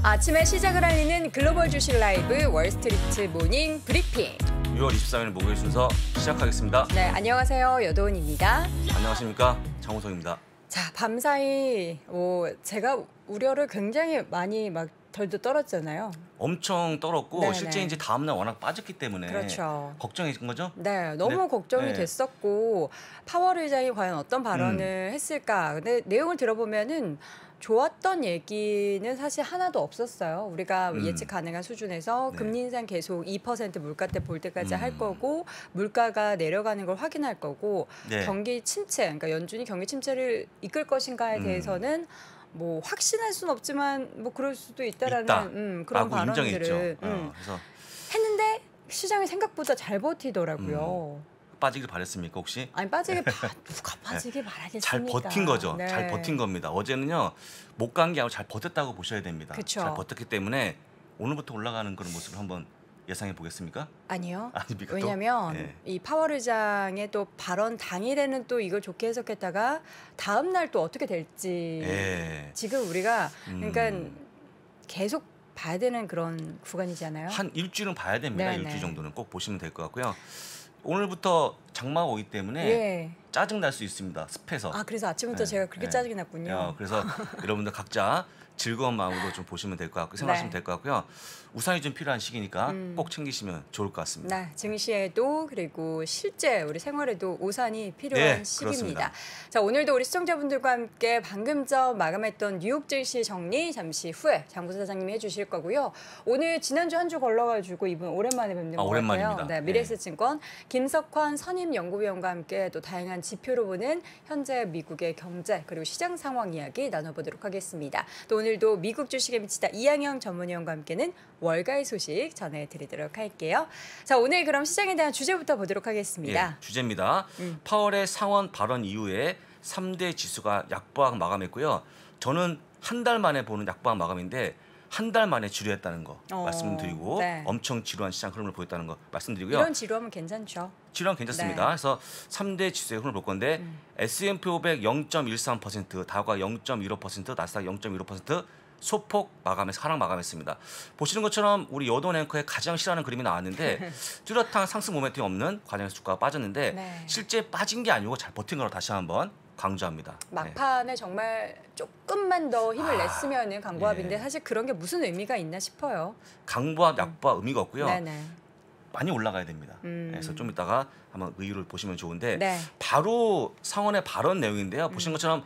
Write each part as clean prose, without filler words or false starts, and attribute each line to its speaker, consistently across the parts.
Speaker 1: 아침에 시작을 알리는 글로벌 주식 라이브 월스트리트 모닝 브리핑.
Speaker 2: 6월 23일 목요일 순서 시작하겠습니다.
Speaker 1: 네, 안녕하세요. 여도은입니다.
Speaker 2: 안녕하십니까. 장우성입니다.
Speaker 1: 자, 밤사이 제가 우려를 굉장히 많이 막 덜덜 떨었잖아요.
Speaker 2: 엄청 떨었고
Speaker 1: 네네.
Speaker 2: 실제 이제 다음날 워낙 빠졌기 때문에
Speaker 1: 그렇죠.
Speaker 2: 걱정이신 거죠?
Speaker 1: 네, 너무
Speaker 2: 네.
Speaker 1: 걱정이
Speaker 2: 네.
Speaker 1: 됐었고 파월 의장이 과연 어떤 발언을 했을까. 근데 내용을 들어보면은 좋았던 얘기는 사실 하나도 없었어요. 우리가 예측 가능한 수준에서
Speaker 2: 네.
Speaker 1: 금리 인상 계속 2% 물가대 볼 때까지 할 거고 물가가 내려가는 걸 확인할 거고
Speaker 2: 네.
Speaker 1: 경기 침체, 그러니까 연준이 경기 침체를 이끌 것인가에 대해서는 뭐 확신할 수는 없지만 뭐 그럴 수도 있다라는 그런 발언들을
Speaker 2: 그래서
Speaker 1: 했는데 시장이 생각보다 잘 버티더라고요.
Speaker 2: 빠지길 바랬습니까 혹시?
Speaker 1: 아니 누가 빠지길 바라겠습니까?
Speaker 2: 잘 버틴 거죠.
Speaker 1: 네.
Speaker 2: 잘 버틴 겁니다. 어제는요 못 간 게 아니고 잘 버텼다고 보셔야 됩니다.
Speaker 1: 그쵸.
Speaker 2: 잘 버텼기 때문에 오늘부터 올라가는 그런 모습을 한번 예상해 보겠습니까?
Speaker 1: 아니요.
Speaker 2: 아닙니까?
Speaker 1: 왜냐하면
Speaker 2: 네.
Speaker 1: 이 파월 의장의 또 발언 당일에는 또 이걸 좋게 해석했다가 다음 날 또 어떻게 될지
Speaker 2: 예.
Speaker 1: 지금 우리가 그러니까 계속 봐야 되는 그런 구간이잖아요.
Speaker 2: 한 일주일은 봐야 됩니다.
Speaker 1: 네네.
Speaker 2: 일주일 정도는 꼭 보시면 될 것 같고요. 오늘부터 장마가 오기 때문에
Speaker 1: 예.
Speaker 2: 짜증 날 수 있습니다. 습해서.
Speaker 1: 아 그래서 아침부터
Speaker 2: 네,
Speaker 1: 제가 그렇게
Speaker 2: 네.
Speaker 1: 짜증이 났군요.
Speaker 2: 그래서 여러분들 각자 즐거운 마음으로 좀 보시면 될 것 같고 생각하시면
Speaker 1: 네.
Speaker 2: 될 것 같고요. 우산이 좀 필요한 시기니까 꼭 챙기시면 좋을 것 같습니다.
Speaker 1: 네, 증시에도 그리고 실제 우리 생활에도 우산이 필요한
Speaker 2: 네,
Speaker 1: 시기입니다.
Speaker 2: 그렇습니다.
Speaker 1: 자, 오늘도 우리 시청자분들과 함께 방금 전 마감했던 뉴욕 증시 정리 잠시 후에 장부사 사장님이 해주실 거고요. 오늘 지난주 한 주 걸러가지고 이분 오랜만에 뵙는 것
Speaker 2: 오랜만입니다.
Speaker 1: 같아요. 네, 미래에셋증권 김석환 선임연구위원과 함께 또 다양한 지표로 보는 현재 미국의 경제 그리고 시장 상황 이야기 나눠보도록 하겠습니다. 또 오늘도 미국 주식에 미치다 이양영 전문위원과 함께는 월가의 소식 전해드리도록 할게요. 자, 오늘 그럼 시장에 대한 주제부터 보도록 하겠습니다.
Speaker 2: 예, 주제입니다. 파월의 상원 발언 이후에 3대 지수가 약보합 마감했고요. 저는 한 달 만에 보는 약보합 마감인데 한 달 만에 지루했다는 거 말씀드리고
Speaker 1: 네.
Speaker 2: 엄청 지루한 시장 흐름을 보였다는 거 말씀드리고요.
Speaker 1: 이런 지루하면 괜찮죠.
Speaker 2: 지루하면 괜찮습니다.
Speaker 1: 네.
Speaker 2: 그래서 3대 지수의 흐름을 볼 건데 S&P 500 0.13%, 다우가 0.15%, 나스닥 0.15% 소폭 마감해서 하락 마감했습니다. 보시는 것처럼 우리 여돈 앵커의 가장 싫어하는 그림이 나왔는데 뚜렷한 상승 모멘텀이 없는 과정에서 주가가 빠졌는데
Speaker 1: 네.
Speaker 2: 실제 빠진 게 아니고 잘 버틴 걸 다시 한번 강조합니다.
Speaker 1: 막판에 정말 조금만 더 힘을 냈으면 강보합인데
Speaker 2: 예.
Speaker 1: 사실 그런 게 무슨 의미가 있나 싶어요.
Speaker 2: 강보합, 약보합 의미가 없고요.
Speaker 1: 네네.
Speaker 2: 많이 올라가야 됩니다. 그래서 좀 이따가 한번 의유를 보시면 좋은데
Speaker 1: 네.
Speaker 2: 바로 상원의 발언 내용인데요. 보신 것처럼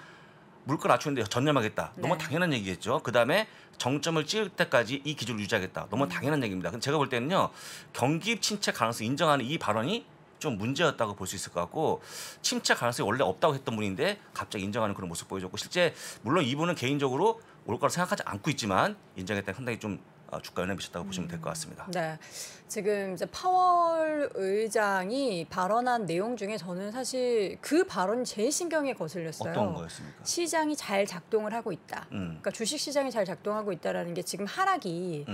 Speaker 2: 물가 낮추는데 전념하겠다. 너무
Speaker 1: 네.
Speaker 2: 당연한 얘기겠죠. 그다음에 정점을 찍을 때까지 이 기조를 유지하겠다. 너무 당연한 얘기입니다. 근데 제가 볼 때는요. 경기 침체 가능성을 인정하는 이 발언이 좀 문제였다고 볼 수 있을 것 같고 침체 가능성이 원래 없다고 했던 분인데 갑자기 인정하는 그런 모습 보여줬고 실제 물론 이분은 개인적으로 올 거라 생각하지 않고 있지만 인정했다는 상당히 좀 주가 영향을 미쳤다고 보시면 될 것 같습니다.
Speaker 1: 네, 지금 이제 파월 의장이 발언한 내용 중에 저는 사실 그 발언이 제일 신경에 거슬렸어요.
Speaker 2: 어떤 거였습니까?
Speaker 1: 시장이 잘 작동을 하고 있다. 그러니까 주식 시장이 잘 작동하고 있다라는 게 지금 하락이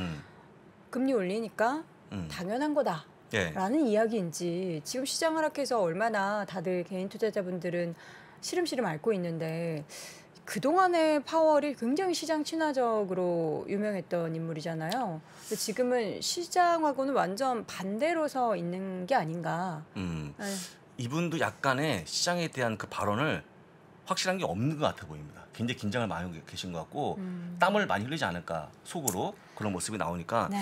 Speaker 1: 금리 올리니까 당연한 거다.
Speaker 2: 예.
Speaker 1: 라는 이야기인지 지금 시장 하락해서 얼마나 다들 개인 투자자분들은 시름시름 앓고 있는데 그동안의 파월이 굉장히 시장 친화적으로 유명했던 인물이잖아요. 근데 지금은 시장하고는 완전 반대로 서 있는 게 아닌가. 네.
Speaker 2: 이분도 약간의 시장에 대한 그 발언을 확실한 게 없는 것 같아 보입니다. 굉장히 긴장을 많이 하고 계신 것 같고 땀을 많이 흘리지 않을까 속으로 그런 모습이 나오니까
Speaker 1: 네.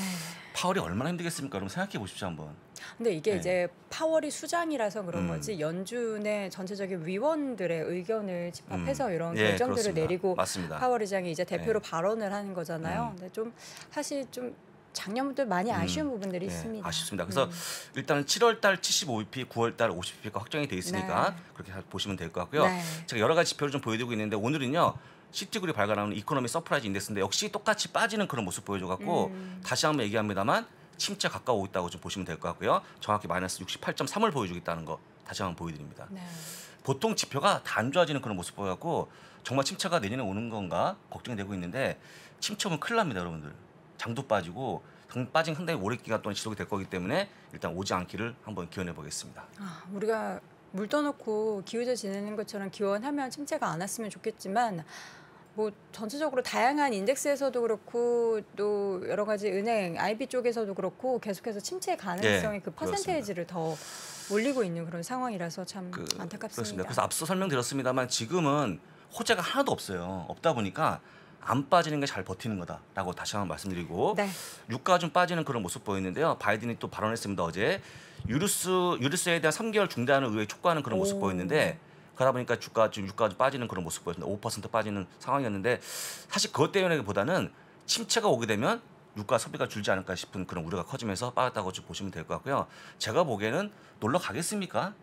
Speaker 2: 파월이 얼마나 힘들겠습니까? 여러분 생각해 보십시오 한번.
Speaker 1: 근데 이게
Speaker 2: 네.
Speaker 1: 이제 파월이 수장이라서 그런 거지 연준의 전체적인 위원들의 의견을 집합해서 이런
Speaker 2: 예,
Speaker 1: 결정들을
Speaker 2: 그렇습니다.
Speaker 1: 내리고
Speaker 2: 맞습니다.
Speaker 1: 파월 의장이 이제 대표로 발언을 하는 거잖아요. 근데 좀 사실 좀 작년부터 많이 아쉬운 부분들이 있습니다.
Speaker 2: 아쉽습니다. 그래서 일단 7월달 75bp, 9월달 50bp가 확정이 돼 있으니까
Speaker 1: 네.
Speaker 2: 그렇게 보시면 될 것 같고요.
Speaker 1: 네.
Speaker 2: 제가 여러 가지 지표를 좀 보여드리고 있는데 오늘은요. 시티그룹이 발간하는 이코노미 서프라이즈 인덱스인데 역시 똑같이 빠지는 그런 모습 보여줘갖고 다시 한번 얘기합니다만 침체 가까워 있다고 좀 보시면 될 것 같고요. 정확히 마이너스 68.3을 보여주겠다는 거 다시 한번 보여드립니다.
Speaker 1: 네.
Speaker 2: 보통 지표가 다 안 좋아지는 그런 모습 보여갖고 정말 침체가 내년에 오는 건가 걱정이 되고 있는데 침체 오면 큰일 납니다, 여러분들. 장도 빠지고 빠진 상당히 오래 기간 동안 지속이 될 거기 때문에 일단 오지 않기를 한번 기원해 보겠습니다.
Speaker 1: 우리가 물 떠놓고 기울여 지내는 것처럼 기원하면 침체가 안 왔으면 좋겠지만 뭐 전체적으로 다양한 인덱스에서도 그렇고 또 여러 가지 은행, IB 쪽에서도 그렇고 계속해서 침체 가능성의 그 퍼센테이지를 더 올리고 있는 그런 상황이라서 참 안타깝습니다.
Speaker 2: 그렇습니다. 그래서 앞서 설명드렸습니다만 지금은 호재가 하나도 없어요. 없다 보니까 안 빠지는 게 잘 버티는 거다라고 다시 한번 말씀드리고
Speaker 1: 네.
Speaker 2: 유가 좀 빠지는 그런 모습 보이는데요. 바이든이 또 발언했습니다. 어제 유류세에 대한 3개월 중단을 의회 촉구하는 그런 모습 보였는데 그러다 보니까 유가가 좀 빠지는 그런 모습 보였습니다. 5% 빠지는 상황이었는데 사실 그것 때문에보다는 침체가 오게 되면 유가 소비가 줄지 않을까 싶은 그런 우려가 커지면서 빠졌다고 좀 보시면 될 것 같고요. 제가 보기에는 놀러 가겠습니까?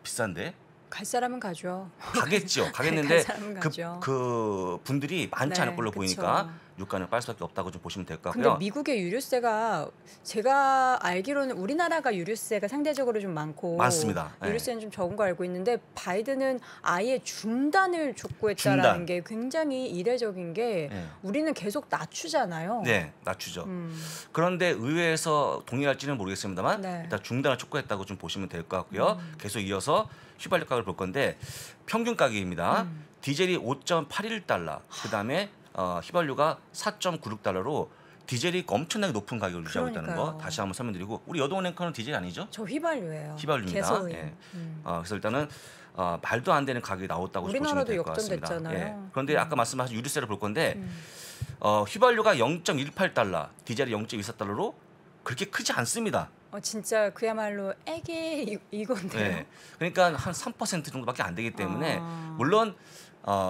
Speaker 2: 비싼데.
Speaker 1: 갈 사람은 가죠.
Speaker 2: 가겠죠. 가겠는데
Speaker 1: 가죠.
Speaker 2: 그 분들이 많지 않을 걸로
Speaker 1: 그쵸.
Speaker 2: 보이니까 유가는 빠질 수밖에 없다고 좀 보시면 될 것
Speaker 1: 근데
Speaker 2: 같고요.
Speaker 1: 미국의 유류세가 제가 알기로는 우리나라가 유류세가 상대적으로 좀 많고
Speaker 2: 많습니다.
Speaker 1: 유류세는 좀 적은 거 알고 있는데 바이든은 아예 중단을 촉구했다라는 게 굉장히 이례적인 게 우리는 계속 낮추잖아요.
Speaker 2: 네, 낮추죠. 그런데 의회에서 동의할지는 모르겠습니다만 일단 중단을 촉구했다고 좀 보시면 될 것 같고요. 계속 이어서 휘발유 가격을 볼 건데 평균 가격입니다. 디젤이 5.81달러, 그다음에 휘발유가 4.96달러로 디젤이 엄청나게 높은 가격을 유지하고 있다는 거 다시 한번 설명드리고 우리 여동원 앵커는 디젤이 아니죠?
Speaker 1: 저 휘발유예요.
Speaker 2: 휘발유입니다.
Speaker 1: 개소인.
Speaker 2: 예. 그래서 일단은 말도 안 되는 가격이 나왔다고 보시면 될 것 같습니다. 예. 그런데 아까 말씀하신 유류세를 볼 건데 휘발유가 0.18달러, 디젤이 0.24달러로 그렇게 크지 않습니다.
Speaker 1: 진짜 그야말로 애기 이건데요.
Speaker 2: 네. 그러니까 한 3% 정도밖에 안 되기 때문에 물론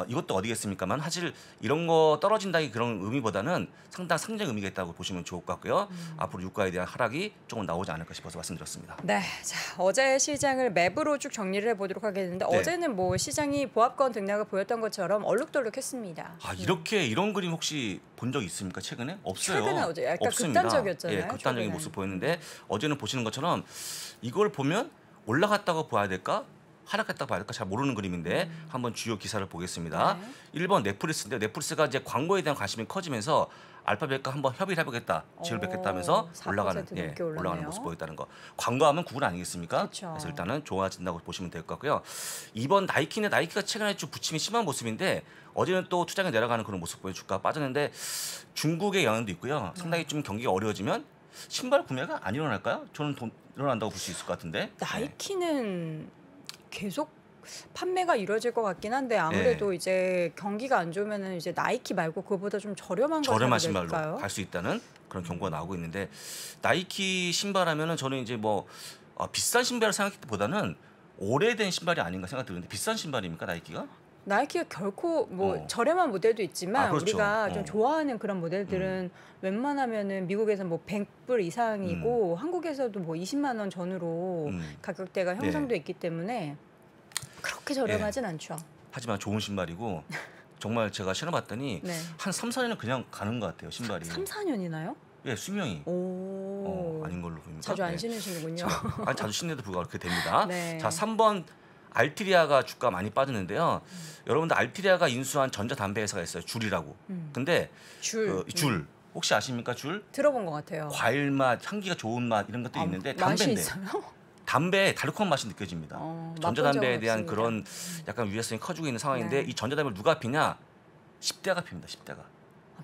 Speaker 2: 이것도 어디겠습니까만 사실 이런 거 떨어진다기 그런 의미보다는 상당 상징 의미가 있다고 보시면 좋을 것 같고요. 앞으로 유가에 대한 하락이 조금 나오지 않을까 싶어서 말씀드렸습니다.
Speaker 1: 네, 자 어제 시장을 맵으로 쭉 정리를 해보도록 하겠는데 어제는 뭐 시장이 보합권 등락을 보였던 것처럼 얼룩덜룩했습니다.
Speaker 2: 이렇게 이런 그림 혹시 본 적 있습니까? 최근에? 없어요.
Speaker 1: 최근에 어제 약간
Speaker 2: 없습니다.
Speaker 1: 극단적이었잖아요.
Speaker 2: 예, 극단적인
Speaker 1: 최근에.
Speaker 2: 모습 보였는데 어제는 보시는 것처럼 이걸 보면 올라갔다고 봐야 될까? 하락했다고 봐야 될까? 잘 모르는 그림인데 한번 주요 기사를 보겠습니다. 1번 넷플릭스인데 넷플릭스가 이제 광고에 대한 관심이 커지면서 알파벳과 한번 협의를 해보겠다, 지를 뵙겠다 하면서 올라가는 모습 보였다는 거. 광고하면 구글 아니겠습니까?
Speaker 1: 그쵸.
Speaker 2: 그래서 일단은 좋아진다고 보시면 될 것 같고요. 2번 나이키가 최근에 좀 부침이 심한 모습인데 어제는 또 투자가 내려가는 그런 모습 보여 주가가 빠졌는데 중국의 영향도 있고요. 상당히 좀 경기가 어려워지면 신발 구매가 안 일어날까요? 저는 일어난다고 볼 수 있을 것 같은데.
Speaker 1: 나이키는 계속 판매가 이루어질 것 같긴 한데 아무래도 이제 경기가 안 좋으면은 이제 나이키 말고 그거보다 좀 저렴한
Speaker 2: 신발로 갈 수 있다는 그런 경고가 나오고 있는데 나이키 신발하면은 저는 이제 뭐 비싼 신발을 생각했기보다는 오래된 신발이 아닌가 생각 드는데 비싼 신발입니까 나이키가?
Speaker 1: 나이키가 결코 뭐 저렴한 모델도 있지만
Speaker 2: 그렇죠.
Speaker 1: 우리가 좀 좋아하는 그런 모델들은 웬만하면은 미국에서 뭐 100불 이상이고 한국에서도 뭐 20만 원 전후로 가격대가 형성돼 있기 때문에 그렇게 저렴하진 않죠.
Speaker 2: 하지만 좋은 신발이고 정말 제가 신어봤더니 한 3, 4년은 그냥 가는 것 같아요 신발이.
Speaker 1: 3, 4년이나요?
Speaker 2: 예, 수명이.
Speaker 1: 오.
Speaker 2: 아닌 걸로 보입니다.
Speaker 1: 자주 안 신으시는군요.
Speaker 2: 자주 신는데도 불구하고 그렇게 됩니다.
Speaker 1: 네.
Speaker 2: 자, 3번 알트리아가 주가 많이 빠졌는데요. 여러분들 알트리아가 인수한 전자담배 회사가 있어요. 줄이라고. 근데 줄 혹시 아십니까? 줄?
Speaker 1: 들어본 것 같아요.
Speaker 2: 과일 맛, 향기가 좋은 맛 이런 것도 있는데
Speaker 1: 맛이
Speaker 2: 담배인데
Speaker 1: 있어요?
Speaker 2: 담배에 달콤한 맛이 느껴집니다. 전자담배에 대한
Speaker 1: 없습니다.
Speaker 2: 그런 약간 위해성이 커지고 있는 상황인데 이 전자담배를 누가 피냐? 10대가 핍니다. 10대가.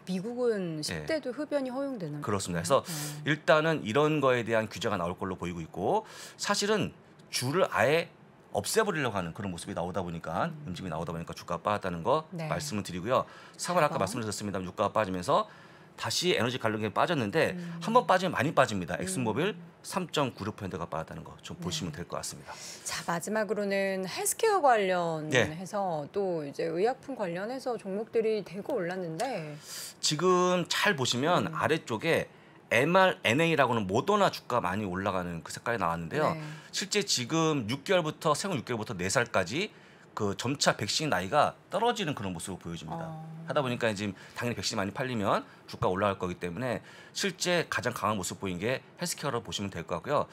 Speaker 1: 미국은 10대도 흡연이 허용되는
Speaker 2: 그렇습니다. 그래서 일단은 이런 거에 대한 규제가 나올 걸로 보이고 있고 사실은 줄을 아예 없애버리려고 하는 그런 모습이 나오다 보니까 움직임이 나오다 보니까 주가가 빠졌다는 거 말씀을 드리고요. 4번 아까 말씀드렸습니다. 유가가 빠지면서 다시 에너지 관련이 빠졌는데 한 번 빠지면 많이 빠집니다. 엑슨모빌 3.96%가 빠졌다는 거 좀 보시면 될 것 같습니다.
Speaker 1: 자 마지막으로는 헬스케어 관련해서 또 이제 의약품 관련해서 종목들이 대거 올랐는데
Speaker 2: 지금 잘 보시면 아래쪽에 mRNA라고는 모더나 주가 많이 올라가는 그 색깔이 나왔는데요. 실제 지금 6개월부터 생후 6개월부터 4살까지 그 점차 백신 나이가 떨어지는 그런 모습을 보여줍니다. 하다 보니까 지금 당연히 백신이 많이 팔리면 주가 올라갈 거기 때문에 실제 가장 강한 모습 보인 게 헬스케어로 보시면 될 것 같고요.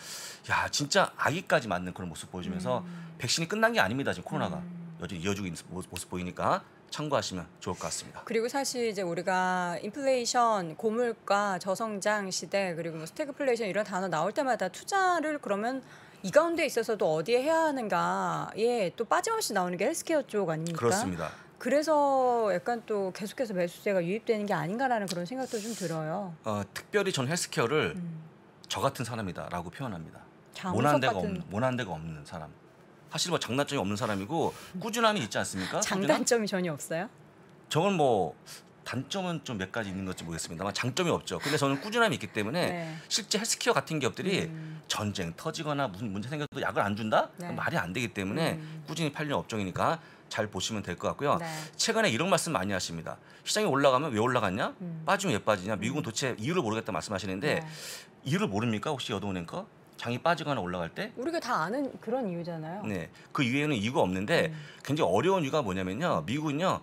Speaker 2: 야 진짜 아기까지 맞는 그런 모습 보여주면서 백신이 끝난 게 아닙니다. 지금 코로나가 여전히 이어지고 있는 모습 보이니까 참고하시면 좋을 것 같습니다.
Speaker 1: 그리고 사실 이제 우리가 인플레이션, 고물가, 저성장 시대 그리고 뭐 스태그플레이션 이런 단어 나올 때마다 투자를 그러면 이 가운데 있어서도 어디에 해야 하는가에 또 빠짐없이 나오는 게 헬스케어 쪽 아닙니까?
Speaker 2: 그렇습니다.
Speaker 1: 그래서 약간 또 계속해서 매수세가 유입되는 게 아닌가라는 그런 생각도 좀 들어요.
Speaker 2: 특별히 전 헬스케어를
Speaker 1: 음.
Speaker 2: 저 같은 사람이다라고 표현합니다.
Speaker 1: 장우석 같은
Speaker 2: 모난 데가 없는 사람. 사실 뭐 장단점이 없는 사람이고 꾸준함이 있지 않습니까?
Speaker 1: 장단점이 전혀 없어요?
Speaker 2: 저건 뭐 단점은 좀 몇 가지 있는 건지 모르겠습니다만 장점이 없죠. 근데 저는 꾸준함이 있기 때문에
Speaker 1: 네.
Speaker 2: 실제 헬스케어 같은 기업들이 전쟁 터지거나 무슨 문제 생겨도 약을 안 준다?
Speaker 1: 네.
Speaker 2: 말이 안 되기 때문에 꾸준히 팔리는 업종이니까 잘 보시면 될 것 같고요.
Speaker 1: 네.
Speaker 2: 최근에 이런 말씀 많이 하십니다. 시장이 올라가면 왜 올라갔냐? 빠지면 왜 빠지냐? 미국은 도대체 이유를 모르겠다 말씀하시는데
Speaker 1: 네.
Speaker 2: 이유를 모릅니까? 혹시 여동은행 거? 장이 빠지거나 올라갈 때?
Speaker 1: 우리가 다 아는 그런 이유잖아요.
Speaker 2: 네, 그 이유에는 이유가 없는데 굉장히 어려운 이유가 뭐냐면요. 미국은요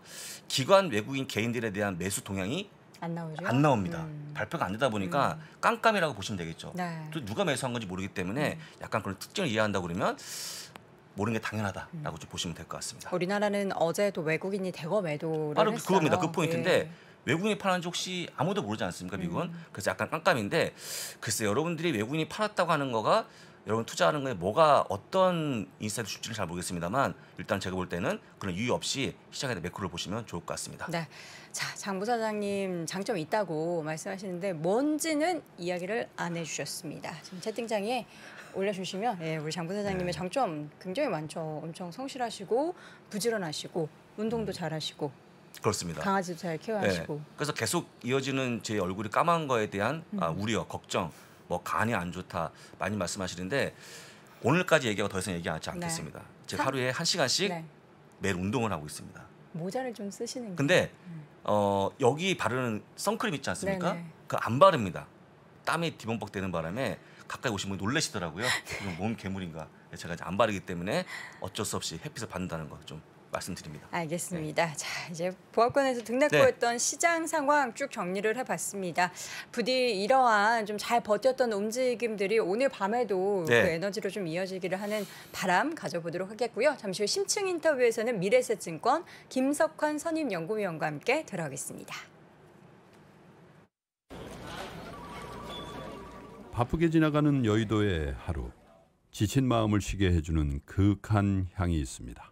Speaker 2: 기관 외국인 개인들에 대한 매수 동향이
Speaker 1: 안 나오죠?
Speaker 2: 안 나옵니다. 발표가 안 되다 보니까 깜깜이라고 보시면 되겠죠.
Speaker 1: 네.
Speaker 2: 또 누가 매수한 건지 모르기 때문에 약간 그런 특징을 이해한다고 그러면 모르는 게 당연하다라고 좀 보시면 될 것 같습니다.
Speaker 1: 우리나라는 어제도 외국인이 대거 매도를
Speaker 2: 바로
Speaker 1: 했어요.
Speaker 2: 그겁니다. 그 포인트인데
Speaker 1: 예.
Speaker 2: 외국인이 팔았는지 혹시 아무도 모르지 않습니까, 미국은? 그래서 약간 깜깜인데 글쎄 여러분들이 외국인이 팔았다고 하는 거가 여러분 투자하는 거에 뭐가 어떤 인사이트 줄지는 잘 모르겠습니다만 일단 제가 볼 때는 그런 이유 없이 시장에다 매크로를 보시면 좋을 것 같습니다.
Speaker 1: 네. 자, 장 부사장님 장점이 있다고 말씀하시는데 뭔지는 이야기를 안 해주셨습니다. 지금 채팅창에 올려주시면 우리 장 부사장님의 장점 굉장히 많죠. 엄청 성실하시고 부지런하시고 운동도 잘하시고
Speaker 2: 그렇습니다.
Speaker 1: 강아지도 잘 케어하시고.
Speaker 2: 네. 그래서 계속 이어지는 제 얼굴이 까만 거에 대한 우려, 걱정, 뭐 간이 안 좋다 많이 말씀하시는데 오늘까지 얘기하고 더 이상 얘기하지 않겠습니다. 제가 하루에 1시간씩
Speaker 1: 네.
Speaker 2: 매일 운동을 하고 있습니다.
Speaker 1: 모자를 좀 쓰시는 게.
Speaker 2: 근데 여기 바르는 선크림 있지 않습니까?
Speaker 1: 네네.
Speaker 2: 그거 안 바릅니다. 땀이 뒤범벅 되는 바람에 가까이 오신 분이 놀라시더라고요. 이건 뭔 괴물인가. 제가 이제 안 바르기 때문에 어쩔 수 없이 햇빛을 받는다는 거 좀 말씀드립니다.
Speaker 1: 알겠습니다. 자, 이제 보합권에서 등락구했던 시장 상황 쭉 정리를 해봤습니다. 부디 이러한 좀 잘 버텼던 움직임들이 오늘 밤에도 그 에너지로 좀 이어지기를 하는 바람 가져보도록 하겠고요. 잠시 후 심층 인터뷰에서는 미래에셋증권 김석환 선임연구위원과 함께 들어가겠습니다.
Speaker 3: 바쁘게 지나가는 여의도의 하루. 지친 마음을 쉬게 해주는 그윽한 향이 있습니다.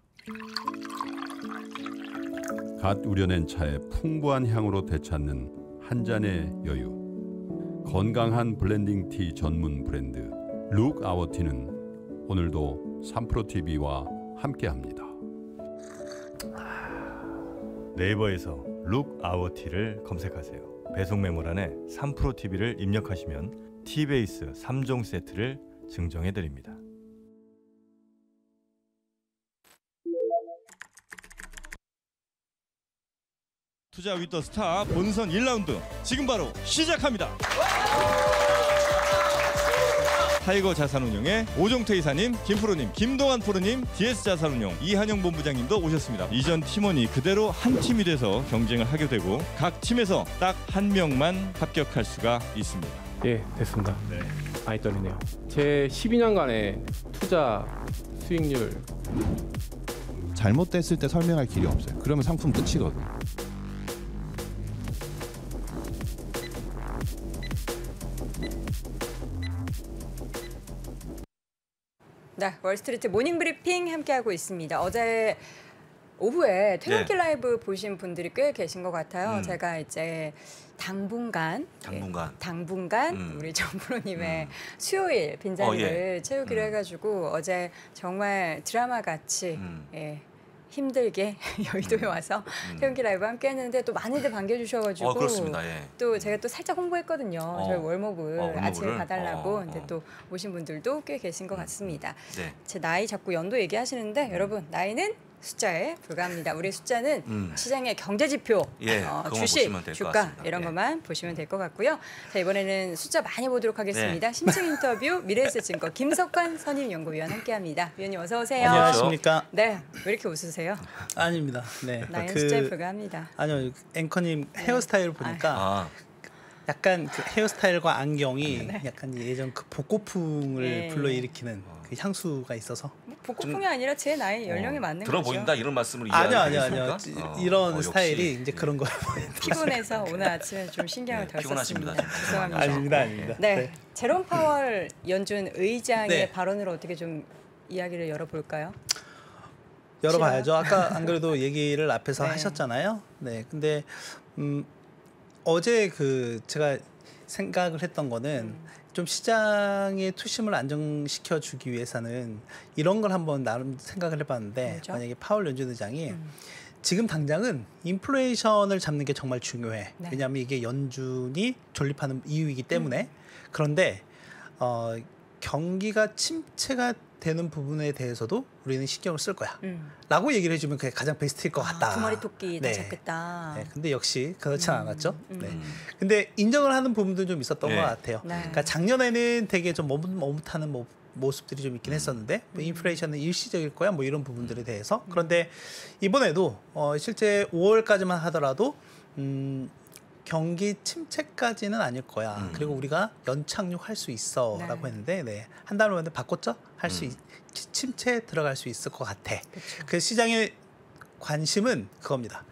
Speaker 3: 갓 우려낸 차에 풍부한 향으로 되찾는 한 잔의 여유. 건강한 블렌딩 티 전문 브랜드 룩 아워 티는 오늘도 3프로TV와 함께합니다.
Speaker 4: 네이버에서 룩 아워 티를 검색하세요. 배송 메모란에 3프로TV를 입력하시면 티베이스 3종 세트를 증정해드립니다. 투자 위더 스타 본선 1라운드 지금 바로 시작합니다. 타이거 자산운용의 오종태 이사님, 김프로님, 김동환 프로님, DS자산운용 이한영 본부장님도 오셨습니다. 이전 팀원이 그대로 한 팀이 돼서 경쟁을 하게 되고 각 팀에서 딱 한 명만 합격할 수가 있습니다.
Speaker 5: 예, 됐습니다. 많이 떨리네요. 제 12년간의 투자 수익률
Speaker 6: 잘못됐을 때 설명할 길이 없어요. 그러면 상품 끝이거든요.
Speaker 1: 네, 월스트리트 모닝 브리핑 함께하고 있습니다. 어제 오후에 퇴근길 라이브 보신 분들이 꽤 계신 것 같아요. 제가 이제 당분간 우리 정 프로님의 수요일 빈자리를 채우기로 해가지고 어제 정말 드라마 같이 힘들게 여의도에 와서 퇴근길 라이브 함께 했는데 또 많이들 반겨주셔가지고
Speaker 2: 그렇습니다.
Speaker 1: 또 제가 또 살짝 홍보했거든요. 저희 월목을 아침에
Speaker 2: 월목을?
Speaker 1: 봐달라고. 근데 또 오신 분들도 꽤 계신 것 같습니다.
Speaker 2: 네.
Speaker 1: 제 나이 자꾸 연도 얘기하시는데 여러분 나이는 숫자에 불과합니다. 우리 숫자는 시장의 경제 지표, 주식,
Speaker 2: 보시면 될것
Speaker 1: 주가
Speaker 2: 같습니다.
Speaker 1: 이런 것만 보시면 될 것 같고요. 자, 이번에는 숫자 많이 보도록 하겠습니다. 심층 인터뷰 미래에셋증권 김석환 선임연구위원 함께합니다. 위원님 어서 오세요.
Speaker 7: 안녕하십니까?
Speaker 1: 네, 왜 이렇게 웃으세요?
Speaker 7: 아닙니다. 네.
Speaker 1: 나이는 숫자에 불과합니다.
Speaker 7: 아니요, 앵커님 헤어스타일 보니까 약간 그 헤어스타일과 안경이 약간 예전 그 복고풍을 불러일으키는 그 향수가 있어서.
Speaker 1: 복고풍이 아니라 제 나이 연령에 맞는
Speaker 2: 들어
Speaker 1: 거죠.
Speaker 2: 보인다 이런 말씀을
Speaker 7: 아니요. 이런
Speaker 2: 역시.
Speaker 7: 스타일이 이제 그런 거예요.
Speaker 1: 피곤해서 오늘 아침에 좀 신경을 덜
Speaker 2: 피곤하십니다.
Speaker 1: 썼습니다. 죄송합니다.
Speaker 7: 아닙니다.
Speaker 1: 네, 제롬 파월 연준 의장의
Speaker 7: 네.
Speaker 1: 발언으로 어떻게 좀 이야기를 열어볼까요?
Speaker 7: 열어봐야죠. 아까 안 그래도 얘기를 앞에서
Speaker 1: 네.
Speaker 7: 하셨잖아요. 네, 근데 어제 제가 생각을 했던 거는 좀 시장의 투심을 안정시켜 주기 위해서는 이런 걸 한번 나름 생각을 해봤는데
Speaker 1: 뭐죠?
Speaker 7: 만약에 파월 연준 의장이 지금 당장은 인플레이션을 잡는 게 정말 중요해.
Speaker 1: 네.
Speaker 7: 왜냐하면 이게 연준이 존립하는 이유이기 때문에. 그런데 경기가 침체가 되는 부분에 대해서도 우리는 신경을 쓸 거야. 라고 얘기를 해주면 그게 가장 베스트일 것 같다.
Speaker 1: 두 마리 토끼 다
Speaker 7: 네.
Speaker 1: 잡겠다.
Speaker 7: 네, 근데 역시 그렇지 않았죠. 네. 근데 인정을 하는 부분도 좀 있었던
Speaker 2: 네.
Speaker 7: 것 같아요.
Speaker 1: 네.
Speaker 7: 그러니까 작년에는 되게 좀 머뭇머뭇하는 모습들이 좀 있긴 했었는데 뭐 인플레이션은 일시적일 거야 뭐 이런 부분들에 대해서. 그런데 이번에도 실제 5월까지만 하더라도 경기 침체까지는 아닐 거야. 그리고 우리가 연착륙할 수 있어라고
Speaker 1: 네.
Speaker 7: 했는데 네. 한 달로 했는데 바꿨죠? 침체에 들어갈 수 있을 것 같아. 그 시장의 관심은 그겁니다.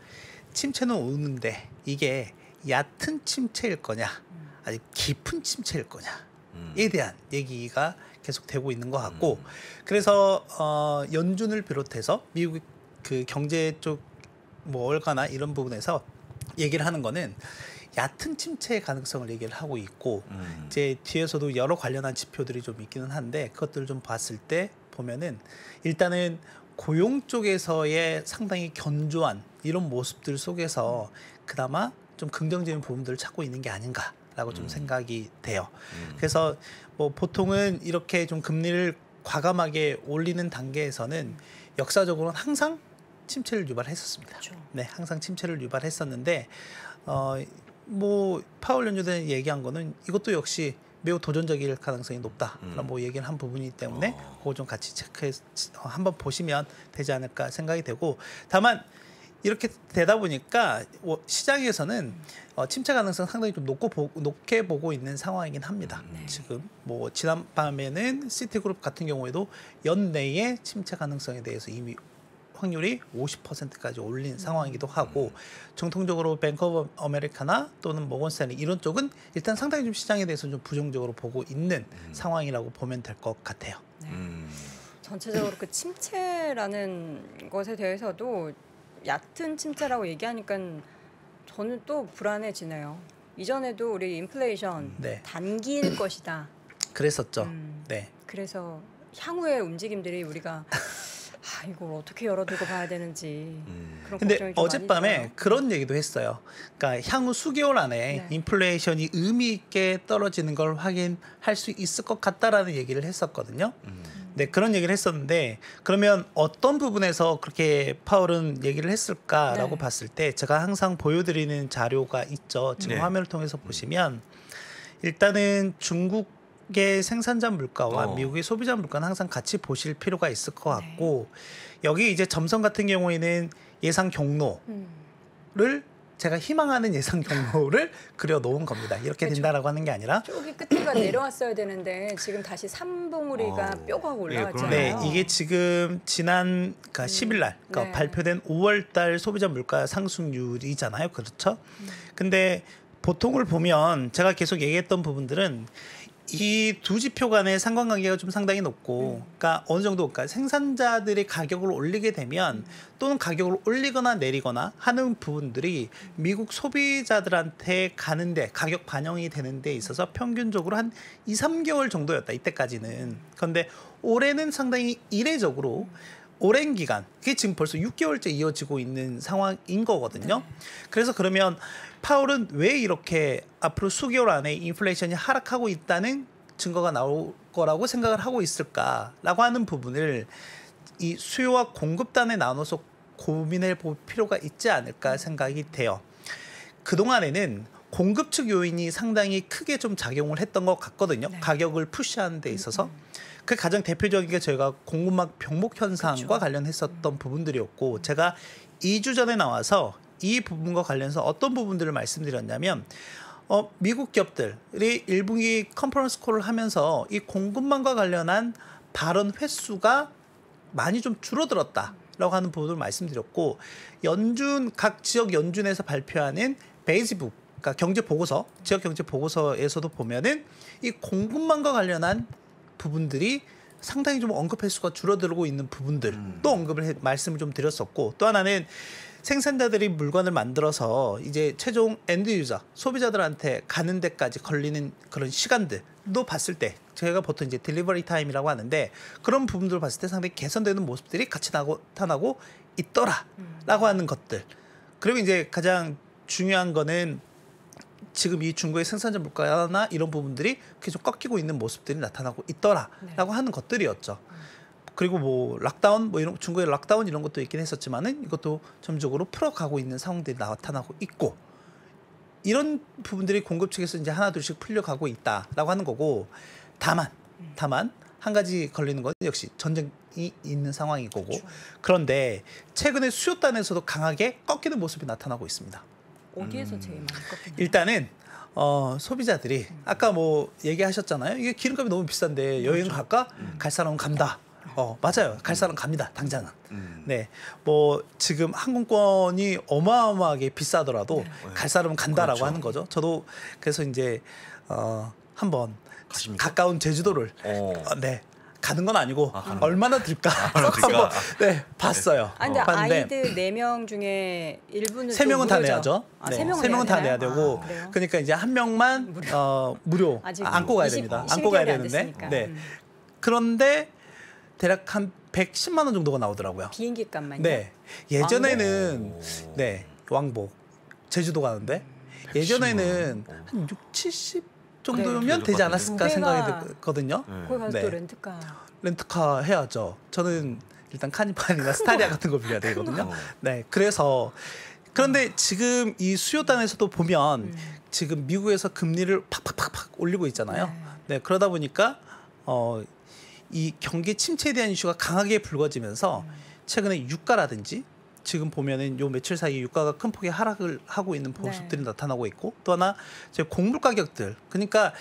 Speaker 7: 침체는 오는데 이게 얕은 침체일 거냐, 아주 깊은 침체일 거냐에 대한 얘기가 계속 되고 있는 것 같고, 그래서 연준을 비롯해서 미국 그 경제 쪽 뭐 월가나 이런 부분에서 얘기를 하는 거는 얕은 침체의 가능성을 얘기를 하고 있고, 이제 뒤에서도 여러 관련한 지표들이 좀 있기는 한데 그것들을 좀 봤을 때 보면은 일단은 고용 쪽에서의 상당히 견조한 이런 모습들 속에서 그나마 좀 긍정적인 부분들을 찾고 있는 게 아닌가라고 좀 생각이 돼요. 그래서 뭐 보통은 이렇게 좀 금리를 과감하게 올리는 단계에서는 역사적으로는 항상 침체를 유발했었습니다.
Speaker 1: 그렇죠.
Speaker 7: 네, 항상 침체를 유발했었는데 뭐 파월 연준이 얘기한 거는 이것도 역시 매우 도전적일 가능성이 높다라는 뭐 얘기를 한 부분이기 때문에 그거 좀 같이 체크해 한번 보시면 되지 않을까 생각이 되고, 다만 이렇게 되다 보니까 시장에서는 침체 가능성 상당히 좀 높게 보고 있는 상황이긴 합니다. 지금 뭐 지난밤에는 시티그룹 같은 경우에도 연내에 침체 가능성에 대해서 이미 확률이 50%까지 올린 상황이기도 하고, 정통적으로 뱅크 오브 아메리카나 또는 모건스탠리 이런 쪽은 일단 상당히 좀 시장에 대해서 좀 부정적으로 보고 있는 상황이라고 보면 될 것 같아요.
Speaker 1: 전체적으로 그 침체라는 것에 대해서도 얕은 침체라고 얘기하니까 저는 또 불안해지네요. 이전에도 우리 인플레이션
Speaker 7: 네.
Speaker 1: 단기일 것이다.
Speaker 7: 그랬었죠. 네.
Speaker 1: 그래서 향후의 움직임들이 우리가 이걸 어떻게 열어두고 봐야 되는지 그런
Speaker 7: 근데
Speaker 1: 걱정이 좀
Speaker 7: 어젯밤에
Speaker 1: 많이 들어요.
Speaker 7: 그런 얘기도 했어요. 그러니까 향후 수개월 안에
Speaker 1: 네.
Speaker 7: 인플레이션이 의미 있게 떨어지는 걸 확인할 수 있을 것 같다라는 얘기를 했었거든요. 네, 그런 얘기를 했었는데 그러면 어떤 부분에서 그렇게 파월은 얘기를 했을까라고
Speaker 1: 네.
Speaker 7: 봤을 때 제가 항상 보여드리는 자료가 있죠. 지금
Speaker 2: 네.
Speaker 7: 화면을 통해서 보시면 일단은 중국의 생산자 물가와 미국의 소비자 물가는 항상 같이 보실 필요가 있을 것 같고, 여기 이제 점선 같은 경우에는 예상 경로를 제가 희망하는 예상 경로를 그려놓은 겁니다. 이렇게
Speaker 1: 그렇죠.
Speaker 7: 된다라고 하는 게 아니라
Speaker 1: 저기 끝에가 내려왔어야 되는데 지금 다시 3봉우리가 뼈가 올라왔잖아요.
Speaker 7: 네, 이게 지금 지난 그러니까 10일 날 그러니까
Speaker 1: 네.
Speaker 7: 발표된 5월 달 소비자 물가 상승률이잖아요. 그렇죠? 근데 보통을 보면 제가 계속 얘기했던 부분들은 이 두 지표 간의 상관관계가 좀 상당히 높고, 그러니까 어느 정도 그러니까 생산자들이 가격을 올리게 되면 또는 가격을 올리거나 내리거나 하는 부분들이 미국 소비자들한테 가는데 가격 반영이 되는 데 있어서 평균적으로 한 2, 3개월 정도였다. 이때까지는. 그런데 올해는 상당히 이례적으로 오랜 기간, 그게 지금 벌써 6개월째 이어지고 있는 상황인 거거든요. 그래서 그러면 파월은 왜 이렇게 앞으로 수개월 안에 인플레이션이 하락하고 있다는 증거가 나올 거라고 생각을 하고 있을까라고 하는 부분을 이 수요와 공급단에 나눠서 고민해 볼 필요가 있지 않을까 생각이 돼요. 그동안에는 공급 측 요인이 상당히 크게 좀 작용을 했던 것 같거든요. 가격을 푸시하는 데 있어서. 그 가장 대표적인 게 저희가 공급망 병목 현상과 관련했었던 부분들이었고, 제가 2주 전에 나와서 이 부분과 관련해서 어떤 부분들을 말씀드렸냐면 미국 기업들이 1분기 컨퍼런스 콜을 하면서 이 공급망과 관련한 발언 횟수가 많이 좀 줄어들었다라고 하는 부분을 말씀드렸고, 연준 각 지역 연준에서 발표하는 베이지북 그러니까 경제 보고서, 지역 경제 보고서에서도 보면은 이 공급망과 관련한 부분들이 상당히 좀 언급 횟수가 줄어들고 있는 부분들 또 말씀을 좀 드렸었고, 또 하나는 생산자들이 물건을 만들어서 이제 최종 엔드 유저 소비자들한테 가는 데까지 걸리는 그런 시간들도 봤을 때 제가 보통 이제 딜리버리 타임이라고 하는데, 그런 부분들을 봤을 때 상당히 개선되는 모습들이 같이 나타나고 있더라라고 하는 것들. 그리고 이제 가장 중요한 거는 지금 이 중국의 생산자 물가나 이런 부분들이 계속 꺾이고 있는 모습들이 나타나고 있더라라고 하는 것들이었죠. 그리고 뭐 락다운, 뭐 이런 중국의 락다운 이런 것도 있긴 했었지만은 이것도 점적으로 풀어가고 있는 상황들이 나타나고 있고, 이런 부분들이 공급 측에서 이제 하나둘씩 풀려가고 있다라고 하는 거고, 다만 한 가지 걸리는 건 역시 전쟁이 있는 상황인 거고, 그렇죠. 그런데 최근에 수요단에서도 강하게 꺾이는 모습이 나타나고 있습니다.
Speaker 1: 어디에서 제일 많이 꺾이나요?
Speaker 7: 일단은 소비자들이 아까 뭐 얘기하셨잖아요. 이게 기름값이 너무 비싼데 여행 갈까? 갈 사람은 간다. 맞아요. 갈 사람 갑니다. 당장은. 네, 뭐 지금 항공권이 어마어마하게 비싸더라도 갈 사람은 간다라고
Speaker 2: 그렇죠.
Speaker 7: 하는 거죠. 저도 그래서 이제 한번
Speaker 2: 가십니까?
Speaker 7: 가까운 제주도를 네. 가는 건 아니고 얼마나 들까 한번 네, 봤어요.
Speaker 1: 근데
Speaker 7: 봤는데
Speaker 1: 아이들 4명 중에 1분은
Speaker 7: 3명은 다 내야죠. 네,
Speaker 1: 3명은
Speaker 7: 다 내야 되고, 그러니까 이제 한 명만 무료 안고 가야 됩니다. 안고 가야 되는데. 네. 그런데 대략 한 110만 원 정도가 나오더라고요.
Speaker 1: 비행기 값만요?
Speaker 7: 네. 예전에는 네, 왕복 제주도 가는데 예전에는 한 6, 70 정도면
Speaker 2: 네.
Speaker 7: 되지 않았을까
Speaker 1: 네.
Speaker 7: 생각이 들거든요.
Speaker 1: 거기 가서
Speaker 7: 네.
Speaker 1: 또 렌트카.
Speaker 7: 렌트카 해야죠. 저는 일단 카니발이나 스타리아 같은 거 빌려야 되거든요. 네, 그래서 그런데 지금 이 수요단에서도 보면 지금 미국에서 금리를 팍팍팍팍 올리고 있잖아요. 네, 그러다 보니까 이 경기 침체에 대한 이슈가 강하게 불거지면서 최근에 유가라든지 지금 보면은 요 며칠 사이 유가가 큰 폭의 하락을 하고 있는 모습들이 나타나고 있고, 또 하나 곡물 가격들, 그러니까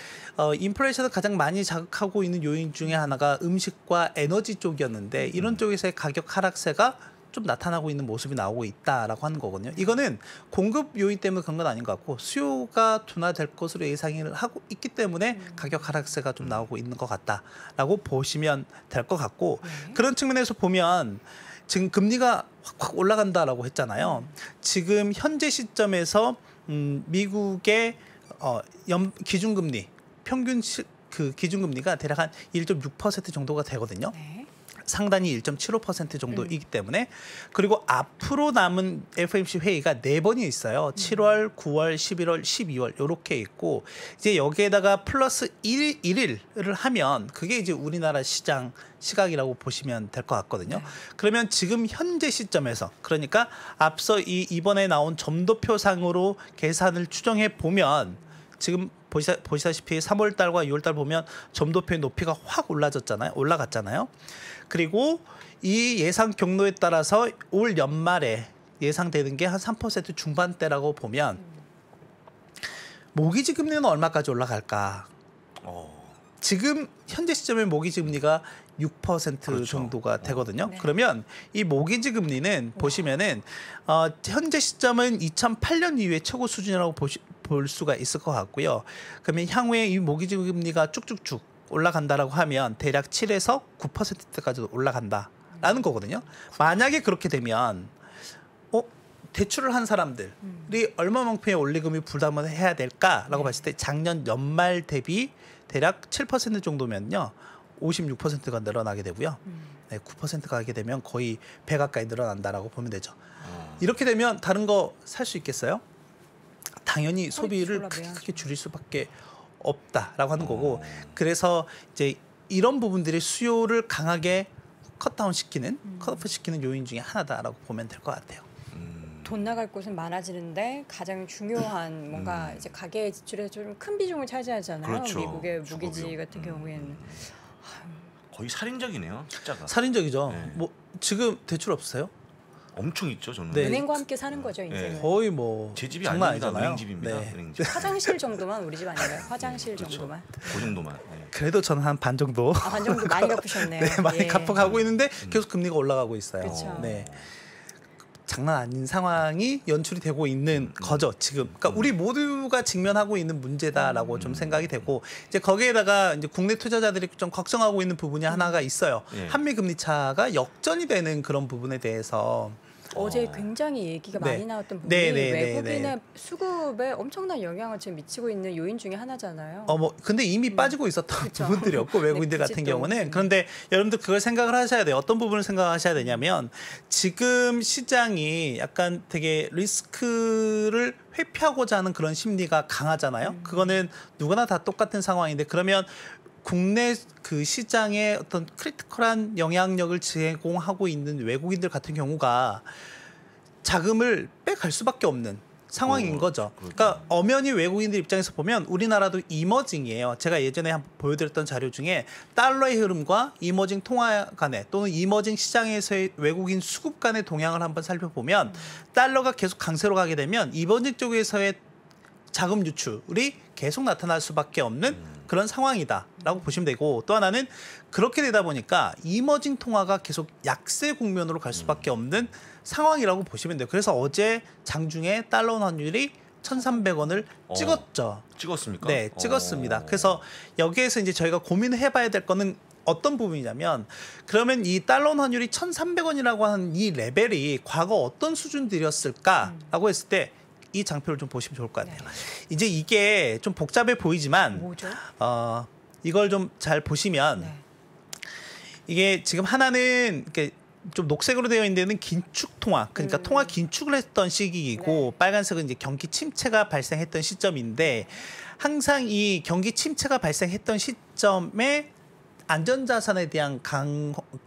Speaker 7: 인플레이션을 가장 많이 자극하고 있는 요인 중에 하나가 음식과 에너지 쪽이었는데 이런 쪽에서의 가격 하락세가 좀 나타나고 있는 모습이 나오고 있다라고 하는 거거든요. 이거는 공급 요인 때문에 그런 건 아닌 것 같고 수요가 둔화될 것으로 예상을 하고 있기 때문에 가격 하락세가 좀 나오고 있는 것 같다라고 보시면 될 것 같고, 그런 측면에서 보면 지금 금리가 확 올라간다라고 했잖아요. 지금 현재 시점에서 미국의 기준금리 평균 그 기준금리가 대략 한 1.6% 정도가 되거든요.
Speaker 1: 네.
Speaker 7: 상단이 1.75% 정도이기 때문에, 그리고 앞으로 남은 FOMC 회의가 4번이 있어요. 7월, 9월, 11월, 12월 이렇게 있고, 이제 여기에다가 플러스 1일을 하면 그게 이제 우리나라 시장 시각이라고 보시면 될 것 같거든요. 그러면 지금 현재 시점에서, 그러니까 앞서 이번에 나온 점도표상으로 계산을 추정해 보면 지금 보시다시피 3월 달과 6월 달 보면 점도표의 높이가 확 올라갔잖아요. 그리고 이 예상 경로에 따라서 올 연말에 예상되는 게 한 3% 중반대라고 보면 모기지 금리는 얼마까지 올라갈까? 지금 현재 시점에 모기지 금리가 6%
Speaker 2: 그렇죠.
Speaker 7: 정도가 되거든요. 그러면 이 모기지 금리는 보시면은 현재 시점은 2008년 이후의 최고 수준이라고 볼 수가 있을 것 같고요. 그러면 향후에 이 모기지 금리가 쭉쭉쭉 올라간다라고 하면 대략 7에서 9%까지도 올라간다라는 거거든요. 만약에 그렇게 되면 대출을 한 사람들이 얼마만큼의 원리금이 부담을 해야 될까라고 봤을 때 작년 연말 대비 대략 7% 정도면요. 56%가 늘어나게 되고요. 네, 9%가 하게 되면 거의 100 가까이 늘어난다라고 보면 되죠. 이렇게 되면 다른 거 살 수 있겠어요? 당연히 소비를 크게 줄일 수밖에 없다라고 하는 거고, 그래서 이제 이런 부분들이 수요를 강하게 컷다운 시키는, 컷오프 시키는 요인 중에 하나다라고 보면 될 것 같아요.
Speaker 1: 돈 나갈 곳은 많아지는데 가장 중요한 뭔가 이제 가계 지출에 좀 큰 비중을 차지하잖아요.
Speaker 2: 그렇죠.
Speaker 1: 미국의 무기지
Speaker 2: 주거비용.
Speaker 1: 같은 경우에는
Speaker 2: 거의 살인적이네요, 숫자가.
Speaker 7: 살인적이죠.
Speaker 2: 네.
Speaker 7: 뭐 지금 대출 없으세요?
Speaker 2: 엄청 있죠, 저는.
Speaker 7: 네.
Speaker 1: 은행과 함께 사는 거죠, 이제는.
Speaker 7: 거의 뭐
Speaker 2: 제 집이
Speaker 7: 장난
Speaker 2: 아닙니다.
Speaker 7: 아니잖아요.
Speaker 2: 은행집입니다.
Speaker 7: 네.
Speaker 2: 은행집.
Speaker 1: 화장실 정도만 우리 집 아닌가요? 화장실
Speaker 2: 그렇죠.
Speaker 1: 정도만.
Speaker 2: 그 정도만. 네.
Speaker 7: 그래도 저는 한 반 정도
Speaker 1: 반 정도 많이 갚으셨네요.
Speaker 7: 네, 많이
Speaker 1: 예.
Speaker 7: 갚아가고 있는데 계속 금리가 올라가고 있어요.
Speaker 1: 그렇죠.
Speaker 7: 네. 장난 아닌 상황이 연출이 되고 있는 거죠 지금. 그러니까 우리 모두가 직면하고 있는 문제다라고 좀 생각이 되고 이제 거기에다가 이제 국내 투자자들이 좀 걱정하고 있는 부분이 하나가 있어요.
Speaker 2: 예.
Speaker 7: 한미 금리 차가 역전이 되는 그런 부분에 대해서.
Speaker 1: 어제 굉장히 얘기가
Speaker 7: 네.
Speaker 1: 많이 나왔던 부분이
Speaker 7: 네, 네, 네,
Speaker 1: 외국인의
Speaker 7: 네.
Speaker 1: 수급에 엄청난 영향을 지금 미치고 있는 요인 중에 하나잖아요.
Speaker 7: 뭐 근데 이미 빠지고 있었던
Speaker 1: 그쵸.
Speaker 7: 부분들이었고 외국인들
Speaker 1: 네,
Speaker 7: 같은
Speaker 1: 그치 또.
Speaker 7: 경우는. 그런데 여러분들 그걸 생각을 하셔야 돼요. 어떤 부분을 생각하셔야 되냐면 지금 시장이 약간 되게 리스크를 회피하고자 하는 그런 심리가 강하잖아요. 그거는 누구나 다 똑같은 상황인데 그러면 국내 그 시장에 어떤 크리티컬한 영향력을 제공하고 있는 외국인들 같은 경우가 자금을 빼갈 수밖에 없는 상황인 거죠. 그러니까 엄연히 외국인들 입장에서 보면 우리나라도 이머징이에요. 제가 예전에 한번 보여드렸던 자료 중에 달러의 흐름과 이머징 통화 간의 또는 이머징 시장에서의 외국인 수급 간의 동향을 한번 살펴보면 달러가 계속 강세로 가게 되면 이머징 쪽에서의 자금 유출이 계속 나타날 수밖에 없는 그런 상황이다라고 보시면 되고 또 하나는 그렇게 되다 보니까 이머징 통화가 계속 약세 국면으로 갈 수밖에 없는 상황이라고 보시면 돼요. 그래서 어제 장중에 달러 원 환율이 1,300원을 찍었죠.
Speaker 2: 찍었습니까?
Speaker 7: 네, 찍었습니다. 그래서 여기에서 이제 저희가 고민을 해봐야 될 거는 어떤 부분이냐면 그러면 이 달러 원 환율이 1,300원이라고 하는 이 레벨이 과거 어떤 수준들이었을까라고 했을 때 이 장표를 좀 보시면 좋을 것 같아요. 이제 이게 좀 복잡해 보이지만
Speaker 1: 뭐죠?
Speaker 7: 이걸 좀 잘 보시면
Speaker 1: 네.
Speaker 7: 이게 지금 하나는 이렇게 좀 녹색으로 되어 있는 데는 긴축 통화, 그러니까 통화 긴축을 했던 시기이고 빨간색은 이제 경기 침체가 발생했던 시점인데 항상 이 경기 침체가 발생했던 시점에 안전자산에 대한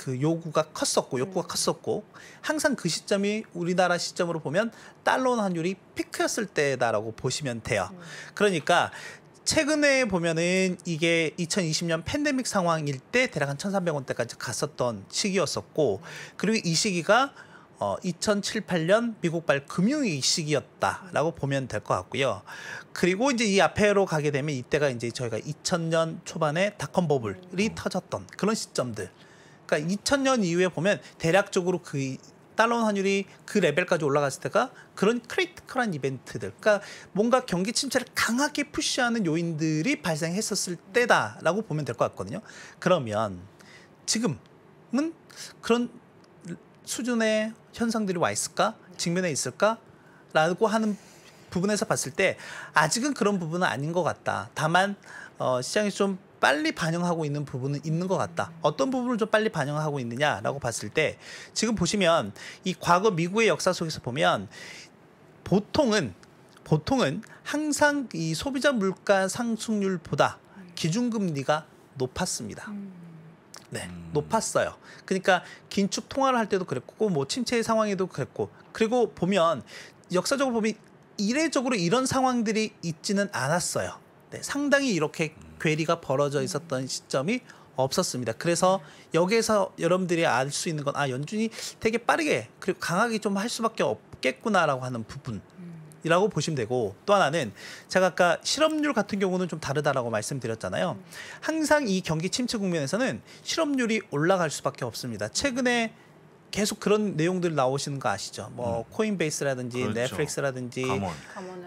Speaker 7: 욕구가 컸었고 항상 그 시점이 우리나라 시점으로 보면 달러 원 환율이 피크였을 때다라고 보시면 돼요. 그러니까 최근에 보면은 이게 2020년 팬데믹 상황일 때 대략 한 1,300원대까지 갔었던 시기였었고 그리고 이 시기가 2007, 8년 미국발 금융위기 시기였다라고 보면 될 것 같고요. 그리고 이제 이 앞에로 가게 되면 이때가 이제 저희가 2000년 초반에 닷컴 버블이 터졌던 그런 시점들. 그러니까 2000년 이후에 보면 대략적으로 그 달러 환율이 그 레벨까지 올라갔을 때가 그런 크리티컬한 이벤트들, 그러니까 뭔가 경기 침체를 강하게 푸시하는 요인들이 발생했었을 때다라고 보면 될 것 같거든요. 그러면 지금은 그런 수준의 현상들이 와 있을까? 직면에 있을까? 라고 하는 부분에서 봤을 때 아직은 그런 부분은 아닌 것 같다. 다만 시장이 좀 빨리 반영하고 있는 부분은 있는 것 같다. 어떤 부분을 좀 빨리 반영하고 있느냐라고 봤을 때 지금 보시면 이 과거 미국의 역사 속에서 보면 보통은 항상 이 소비자 물가 상승률보다 기준금리가 높았습니다. 네, 높았어요. 그러니까 긴축 통화를 할 때도 그랬고 뭐 침체의 상황에도 그랬고 그리고 보면 역사적으로 보면 이례적으로 이런 상황들이 있지는 않았어요. 네, 상당히 이렇게 괴리가 벌어져 있었던 시점이 없었습니다. 그래서 여기에서 여러분들이 알 수 있는 건 연준이 되게 빠르게 그리고 강하게 좀 할 수밖에 없겠구나라고 하는 부분이라고 보시면 되고 또 하나는 제가 아까 실업률 같은 경우는 좀 다르다라고 말씀드렸잖아요. 항상 이 경기 침체 국면에서는 실업률이 올라갈 수밖에 없습니다. 최근에 계속 그런 내용들 나오시는 거 아시죠? 뭐 코인베이스라든지
Speaker 2: 그렇죠.
Speaker 7: 넷플릭스라든지
Speaker 2: 감원.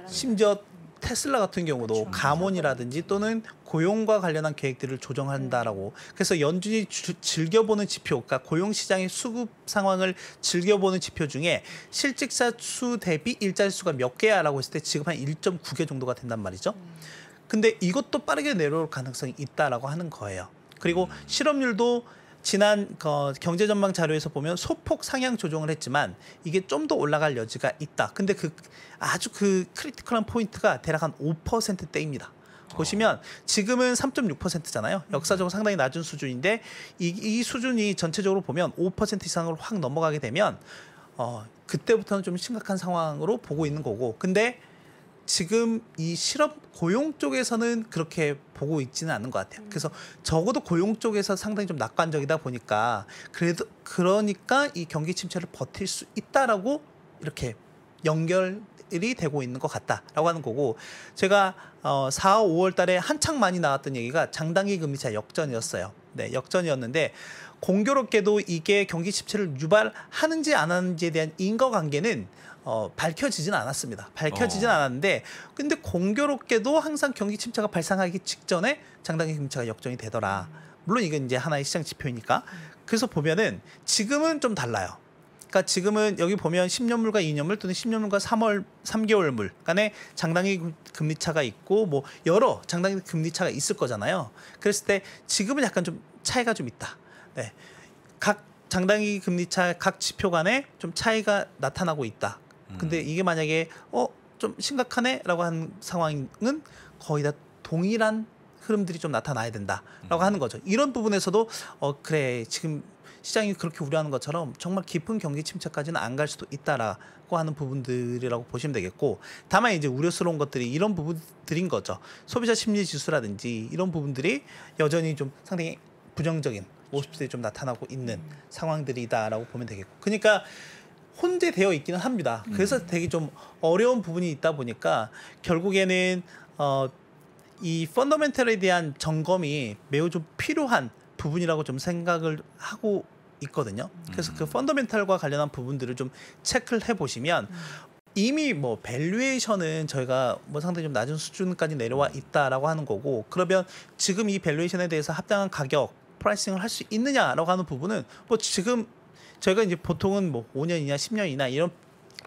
Speaker 7: 심지어 테슬라 같은 경우도 감원이라든지 또는 고용과 관련한 계획들을 조정한다라고. 그래서 연준이 즐겨보는 지표, 그러니까 고용 시장의 수급 상황을 즐겨보는 지표 중에 실직자 수 대비 일자리 수가 몇 개야라고 했을 때 지금 한 1.9개 정도가 된단 말이죠. 근데 이것도 빠르게 내려올 가능성이 있다라고 하는 거예요. 그리고 실업률도 지난 경제 전망 자료에서 보면 소폭 상향 조정을 했지만 이게 좀 더 올라갈 여지가 있다. 근데 아주 크리티컬한 포인트가 대략 한 5%대입니다. 보시면 지금은 3.6%잖아요. 역사적으로 상당히 낮은 수준인데 이 수준이 전체적으로 보면 5% 이상으로 확 넘어가게 되면 그때부터는 좀 심각한 상황으로 보고 있는 거고. 근데 지금 이 실업 고용 쪽에서는 그렇게 보고 있지는 않는 것 같아요. 그래서 적어도 고용 쪽에서 상당히 좀 낙관적이다 보니까 그러니까 이 경기 침체를 버틸 수 있다라고 이렇게 연결이 되고 있는 것 같다라고 하는 거고 제가 4, 5월 달에 한창 많이 나왔던 얘기가 장단기 금리차 역전이었어요. 네, 역전이었는데 공교롭게도 이게 경기 침체를 유발하는지 안 하는지에 대한 인과관계는 밝혀지진 않았습니다. 밝혀지진 않았는데 근데 공교롭게도 항상 경기 침체가 발생하기 직전에 장단기 금리차가 역전이 되더라. 물론 이건 이제 하나의 시장 지표이니까. 그래서 보면은 지금은 좀 달라요. 그러니까 지금은 여기 보면 10년물과 2년물 또는 10년물과 3개월물 간에 장단기 금리 차가 있고 뭐 여러 장단기 금리 차가 있을 거잖아요. 그랬을 때 지금은 약간 좀 차이가 좀 있다. 네. 각 장단기 금리 차 각 지표 간에 좀 차이가 나타나고 있다. 근데 이게 만약에 좀 심각하네라고 하는 상황은 거의 다 동일한 흐름들이 좀 나타나야 된다라고 하는 거죠. 이런 부분에서도 그래 지금 시장이 그렇게 우려하는 것처럼 정말 깊은 경기 침체까지는 안 갈 수도 있다라고 하는 부분들이라고 보시면 되겠고 다만 이제 우려스러운 것들이 이런 부분들인 거죠. 소비자 심리 지수라든지 이런 부분들이 여전히 좀 상당히 부정적인 모습들이 좀 나타나고 있는 상황들이다라고 보면 되겠고 그러니까 혼재되어 있기는 합니다. 그래서 되게 좀 어려운 부분이 있다 보니까 결국에는 이 펀더멘털에 대한 점검이 매우 좀 필요한 부분이라고 좀 생각을 하고 있거든요. 그래서 그 펀더멘털과 관련한 부분들을 좀 체크를 해보시면 이미 뭐 밸류에이션은 저희가 뭐 상당히 좀 낮은 수준까지 내려와 있다라고 하는 거고 그러면 지금 이 밸류에이션에 대해서 합당한 가격 프라이싱을 할 수 있느냐라고 하는 부분은 뭐 지금 저희가 이제 보통은 뭐 5년이나 10년이나 이런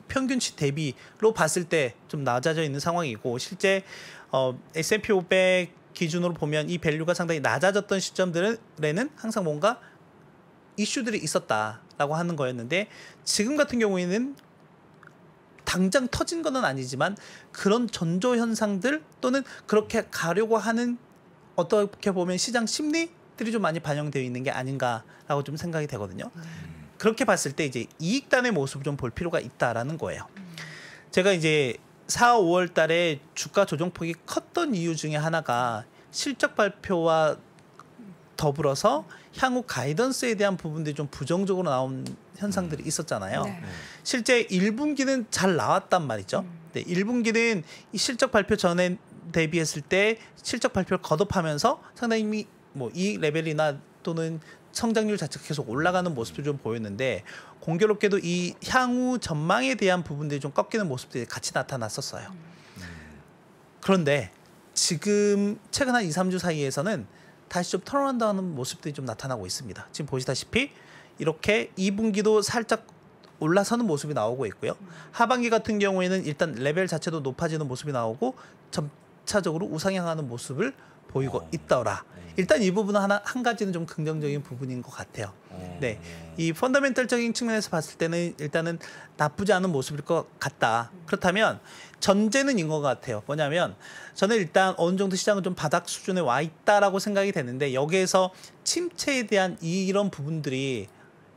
Speaker 7: 평균치 대비로 봤을 때 좀 낮아져 있는 상황이고 실제 S&P 500 기준으로 보면 이 밸류가 상당히 낮아졌던 시점들에는 항상 뭔가 이슈들이 있었다라고 하는 거였는데 지금 같은 경우에는 당장 터진 건 아니지만 그런 전조 현상들 또는 그렇게 가려고 하는 어떻게 보면 시장 심리들이 좀 많이 반영되어 있는 게 아닌가라고 좀 생각이 되거든요. 그렇게 봤을 때 이제 이익단의 모습을 좀 볼 필요가 있다라는 거예요. 제가 이제 4, 5월 달에 주가 조정폭이 컸던 이유 중에 하나가 실적 발표와 더불어서 향후 가이던스에 대한 부분들이 좀 부정적으로 나온 현상들이 있었잖아요.
Speaker 1: 네.
Speaker 7: 실제 1분기는 잘 나왔단 말이죠. 네, 1분기는 이 실적 발표 전에 대비했을 때 실적 발표를 거듭하면서 상당히 뭐 이익 레벨이나 또는 성장률 자체가 계속 올라가는 모습도 좀 보였는데 공교롭게도 이 향후 전망에 대한 부분들이 좀 꺾이는 모습들이 같이 나타났었어요. 그런데 지금 최근 한 2, 3주 사이에서는 다시 좀 턴어라운드하는 모습들이 좀 나타나고 있습니다. 지금 보시다시피 이렇게 2분기도 살짝 올라서는 모습이 나오고 있고요. 하반기 같은 경우에는 일단 레벨 자체도 높아지는 모습이 나오고 점차적으로 우상향하는 모습을 보이고 있더라. 일단 이 부분은 한 가지는 좀 긍정적인 부분인 것 같아요. 네, 이 펀더멘털적인 측면에서 봤을 때는 일단은 나쁘지 않은 모습일 것 같다. 그렇다면 전제는 인 것 같아요. 뭐냐면 저는 일단 어느 정도 시장은 좀 바닥 수준에 와 있다라고 생각이 되는데 여기에서 침체에 대한 이런 부분들이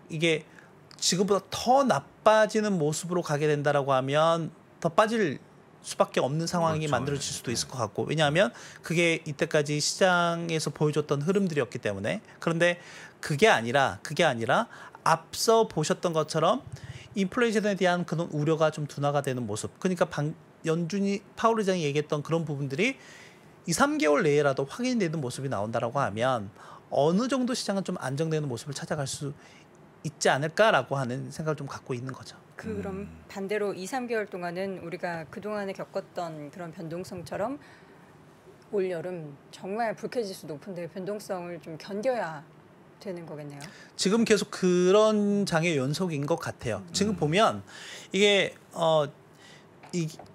Speaker 7: 이게 지금보다 더 나빠지는 모습으로 가게 된다라고 하면 더 빠질 수밖에 없는 상황이
Speaker 2: 그렇죠.
Speaker 7: 만들어질 수도 있을 것 같고 왜냐하면 그게 이때까지 시장에서 보여줬던 흐름들이었기 때문에 그런데 그게 아니라 앞서 보셨던 것처럼 인플레이션에 대한 그런 우려가 좀 둔화가 되는 모습 그러니까 연준이 파월 의장이 얘기했던 그런 부분들이 2, 3개월 내에라도 확인되는 모습이 나온다라고 하면 어느 정도 시장은 좀 안정되는 모습을 찾아갈 수 있지 않을까라고 하는 생각을 좀 갖고 있는 거죠.
Speaker 1: 그럼 반대로 2, 3개월 동안은 우리가 그동안에 겪었던 그런 변동성처럼 올 여름 정말 불쾌지수 높은데 변동성을 좀 견뎌야 되는 거겠네요.
Speaker 7: 지금 계속 그런 장의 연속인 것 같아요. 지금 보면 이게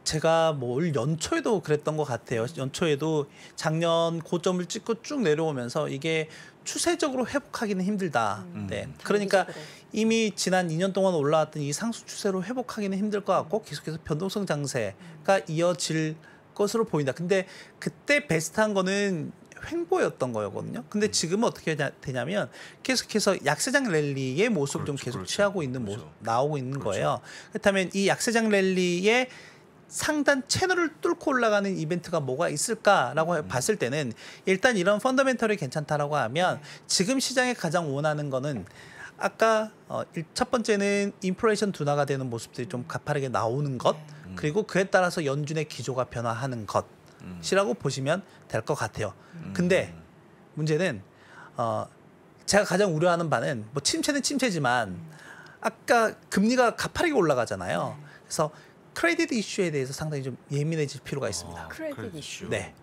Speaker 7: 제가 뭐 올 연초에도 그랬던 것 같아요. 연초에도 작년 고점을 찍고 쭉 내려오면서 이게 추세적으로 회복하기는 힘들다. 네. 그러니까 이미 지난 2년 동안 올라왔던 이 상승 추세로 회복하기는 힘들 것 같고 계속해서 변동성 장세가 이어질 것으로 보인다. 근데 그때 베스트한 거는 횡보였던 거였거든요. 근데 지금은 어떻게 되냐면 계속해서 약세장 랠리의 모습을 좀 계속 취하고 있는 모습 나오고 있는 거예요. 그렇다면 이 약세장 랠리의 상단 채널을 뚫고 올라가는 이벤트가 뭐가 있을까라고 봤을 때는 일단 이런 펀더멘털이 괜찮다라고 하면 지금 시장에 가장 원하는 거는 아까 첫 번째는 인플레이션 둔화가 되는 모습들이 좀 가파르게 나오는 것 그리고 그에 따라서 연준의 기조가 변화하는 것이라고 보시면 될 것 같아요. 근데 문제는 제가 가장 우려하는 바는 뭐 침체는 침체지만 아까 금리가 가파르게 올라가잖아요. 그래서 크레딧 이슈에 대해서 상당히 좀 예민해질 필요가 있습니다.
Speaker 1: 크레딧 이슈.
Speaker 7: 네.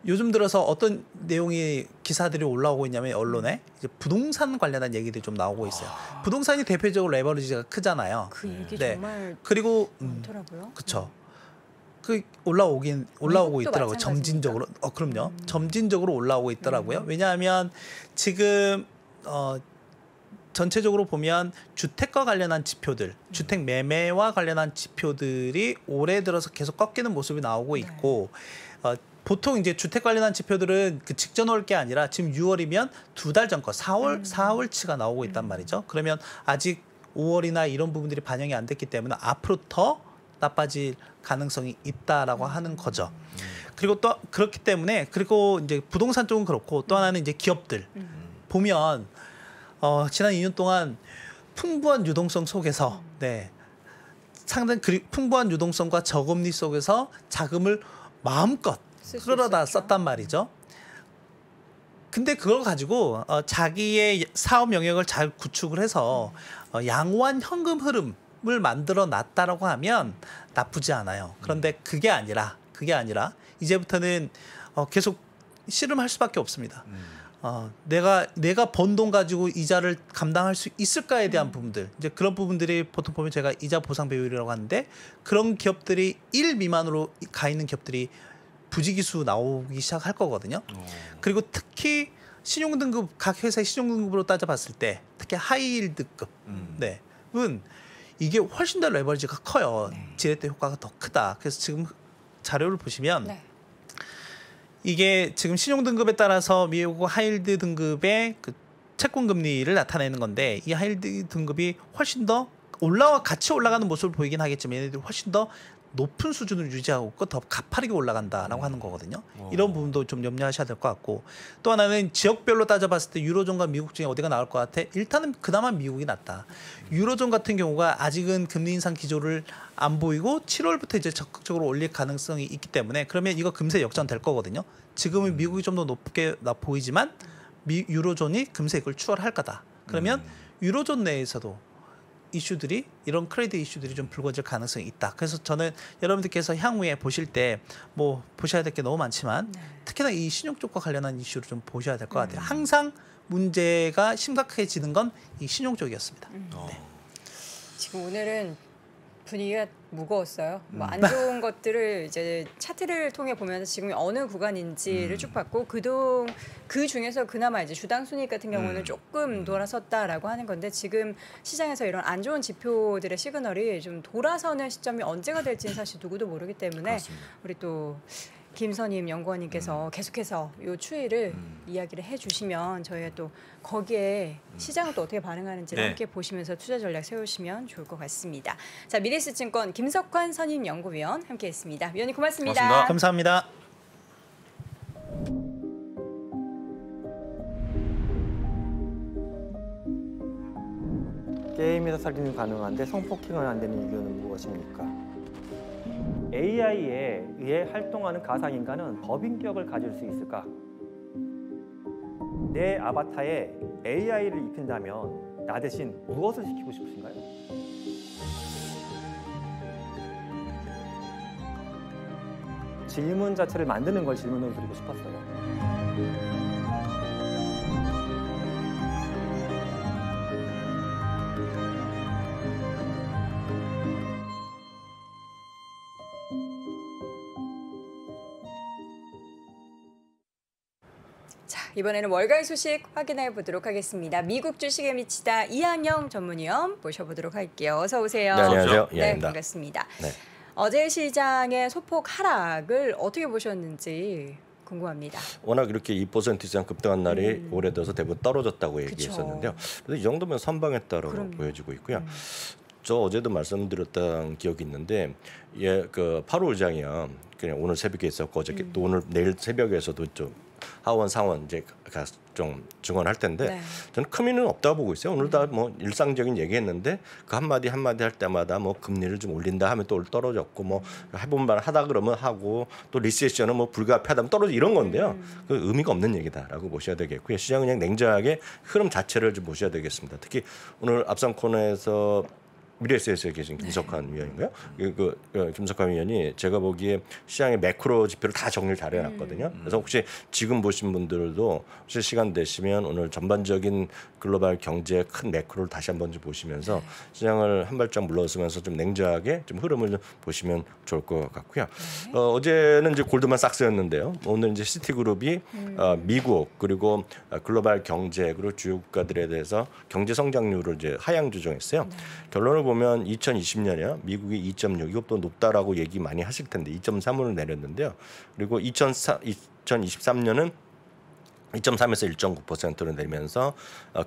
Speaker 7: 요즘 들어서 어떤 내용이 기사들이 올라오고 있냐면 언론에 이제 부동산 관련한 얘기들이 좀 나오고 있어요. 부동산이 대표적으로 레버리지가 크잖아요.
Speaker 1: 그 얘기
Speaker 7: 네.
Speaker 1: 정말
Speaker 7: 그리고
Speaker 1: 많더라고요.
Speaker 7: 그렇죠. 그 올라오고
Speaker 1: 미국도
Speaker 7: 있더라고요.
Speaker 1: 마찬가지입니까?
Speaker 7: 점진적으로. 그럼요. 점진적으로 올라오고 있더라고요. 왜냐하면 지금 전체적으로 보면 주택과 관련한 지표들, 주택 매매와 관련한 지표들이 올해 들어서 계속 꺾이는 모습이 나오고 있고 보통 이제 주택 관련한 지표들은 그 직전 올 게 아니라 지금 6월이면 2달 전 거 4월치가 나오고 있단 말이죠. 그러면 아직 5월이나 이런 부분들이 반영이 안 됐기 때문에 앞으로 더 나빠질 가능성이 있다라고 하는 거죠. 그리고 또 그렇기 때문에 그리고 이제 부동산 쪽은 그렇고 또 하나는 이제 기업들 보면 지난 2년 동안 풍부한 유동성 속에서 상당히 풍부한 유동성과 저금리 속에서 자금을 마음껏 끌어다 썼단 말이죠. 근데 그걸 가지고 자기의 사업 영역을 잘 구축을 해서 양호한 현금 흐름을 만들어 놨다라고 하면 나쁘지 않아요. 그런데 그게 아니라 이제부터는 계속 씨름할 수밖에 없습니다. 내가 번 돈 가지고 이자를 감당할 수 있을까에 대한 부분들, 이제 그런 부분들이 보통 보면 제가 이자 보상 배율이라고 하는데 그런 기업들이 1 미만으로 가 있는 기업들이 부지기수 나오기 시작할 거거든요. 그리고 특히 신용등급 각 회사의 신용등급으로 따져봤을 때 특히 하이힐드급 은 이게 훨씬 더 레버리지가 커요. 지렛대 효과가 더 크다. 그래서 지금 자료를 보시면 이게 지금 신용등급에 따라서 미국 하이힐드 등급의 그 채권 금리를 나타내는 건데 이 하이힐드 등급이 훨씬 더 같이 올라가는 모습을 보이긴 하겠지만 얘네들이 훨씬 더 높은 수준을 유지하고 있고 더 가파르게 올라간다라고 하는 거거든요. 이런 부분도 좀 염려하셔야 될 것 같고 또 하나는 지역별로 따져봤을 때 유로존과 미국 중에 어디가 나올 것 같아? 일단은 그나마 미국이 낫다. 유로존 같은 경우가 아직은 금리 인상 기조를 안 보이고 7월부터 이제 적극적으로 올릴 가능성이 있기 때문에 그러면 이거 금세 역전될 거거든요. 지금은 미국이 좀 더 높게 보이지만 유로존이 금세 이걸 추월할 거다. 그러면 유로존 내에서도 이슈들이 이런 크레딧 이슈들이 좀 불거질 가능성이 있다. 그래서 저는 여러분들께서 향후에 보실 때 뭐 보셔야 될 게 너무 많지만 특히나 이 신용 쪽과 관련한 이슈를 좀 보셔야 될 것 같아요. 항상 문제가 심각해지는 건 이 신용 쪽이었습니다.
Speaker 1: 지금 오늘은 분위기가 무거웠어요. 뭐 안 좋은 것들을 이제 차트를 통해 보면서 지금 어느 구간인지를 쭉 봤고 그 중에서 그나마 이제 주당 순이익 같은 경우는 조금 돌아섰다라고 하는 건데 지금 시장에서 이런 안 좋은 지표들의 시그널이 좀 돌아서는 시점이 언제가 될지는 사실 누구도 모르기 때문에
Speaker 2: 그렇습니다.
Speaker 1: 우리 또 김선임 연구원님께서 계속해서 이 추이를 이야기를 해주시면 저희가 또 거기에 시장은 또 어떻게 반응하는지를 함께 보시면서 투자 전략 세우시면 좋을 것 같습니다. 자, 미래에셋증권 김석환 선임 연구위원 함께했습니다. 위원님 고맙습니다.
Speaker 2: 고맙습니다.
Speaker 7: 감사합니다.
Speaker 8: 게임에서 살인이 가능한데 성폭행은 안 되는 이유는 무엇입니까? AI에 의해 활동하는 가상인간은 법인격을 가질 수 있을까? 내 아바타에 AI를 입힌다면 나 대신 무엇을 시키고 싶으신가요? 질문 자체를 만드는 걸 질문으로 드리고 싶었어요.
Speaker 1: 자, 이번에는 월가의 소식 확인해 보도록 하겠습니다. 미국 주식에 미치다 이한영 전문위원 모셔보도록 할게요. 어서 오세요.
Speaker 9: 네, 안녕하세요.
Speaker 1: 네,
Speaker 9: 이한입니다.
Speaker 1: 반갑습니다.
Speaker 9: 네.
Speaker 1: 어제 시장의 소폭 하락을 어떻게 보셨는지 궁금합니다.
Speaker 9: 워낙 이렇게 2% 이상 급등한 날이 올해 들어서 대부분 떨어졌다고 얘기했었는데요. 그래서 이 정도면 선방했다라고
Speaker 1: 그럼요.
Speaker 9: 보여지고 있고요. 저 어제도 말씀드렸던 기억이 있는데, 그 8월 의장이요. 그냥 오늘 새벽에 있었고 어저께 또 오늘 내일 새벽에서도 좀 하원 상원 이제 좀 증언할 텐데
Speaker 1: 네.
Speaker 9: 저는 큰 의미는 없다고 보고 있어요. 오늘 다 뭐 일상적인 얘기했는데 그 한마디 할 때마다 뭐 금리를 좀 올린다 하면 또 떨어졌고 뭐 해본만 하다 그러면 하고 또 리세션은 뭐 불가피하다면 떨어져 이런 건데요. 그 의미가 없는 얘기다라고 보셔야 되겠고요. 시장은 그냥 냉정하게 흐름 자체를 좀 보셔야 되겠습니다. 특히 오늘 앞선 코너에서 미래에셋에 계신 김석환 위원인가요? 김석환 위원이 제가 보기에 시장의 매크로 지표를 다 정리를 잘 해놨거든요. 그래서 혹시 지금 보신 분들도 혹시 시간 되시면 오늘 전반적인 글로벌 경제 큰 매크로를 다시 한번 좀 보시면서 시장을 한 발짝 물러서면서 좀 냉정하게 좀 흐름을 좀 보시면 좋을 것 같고요. 어제는 이제 골드만삭스였는데요. 오늘 이제 시티그룹이 미국 그리고 글로벌 경제 그리고 주요 국가들에 대해서 경제 성장률을 이제 하향 조정했어요. 결론을 보면 2020년이요. 미국이 2.6 이것도 높다라고 얘기 많이 하실 텐데 2.3으로 내렸는데요. 그리고 2023년은 2.3에서 1.9%로 내리면서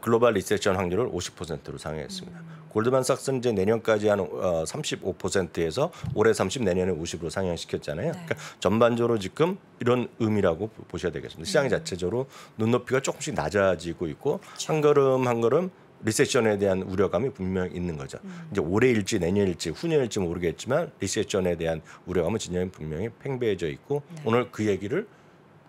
Speaker 9: 글로벌 리세션 확률을 50%로 상회했습니다. 골드만삭스는 이제 내년까지 한 35%에서 올해 30, 내년에 50으로 상향시켰잖아요. 그러니까 전반적으로 지금 이런 의미라고 보셔야 되겠습니다. 시장 자체적으로 눈높이가 조금씩 낮아지고 있고 한 걸음 한 걸음 리세션에 대한 우려감이 분명히 있는 거죠. 이제 올해일지 내년일지 후년일지 모르겠지만 리세션에 대한 우려감은 진영이 분명히 팽배해져 있고 오늘 그 얘기를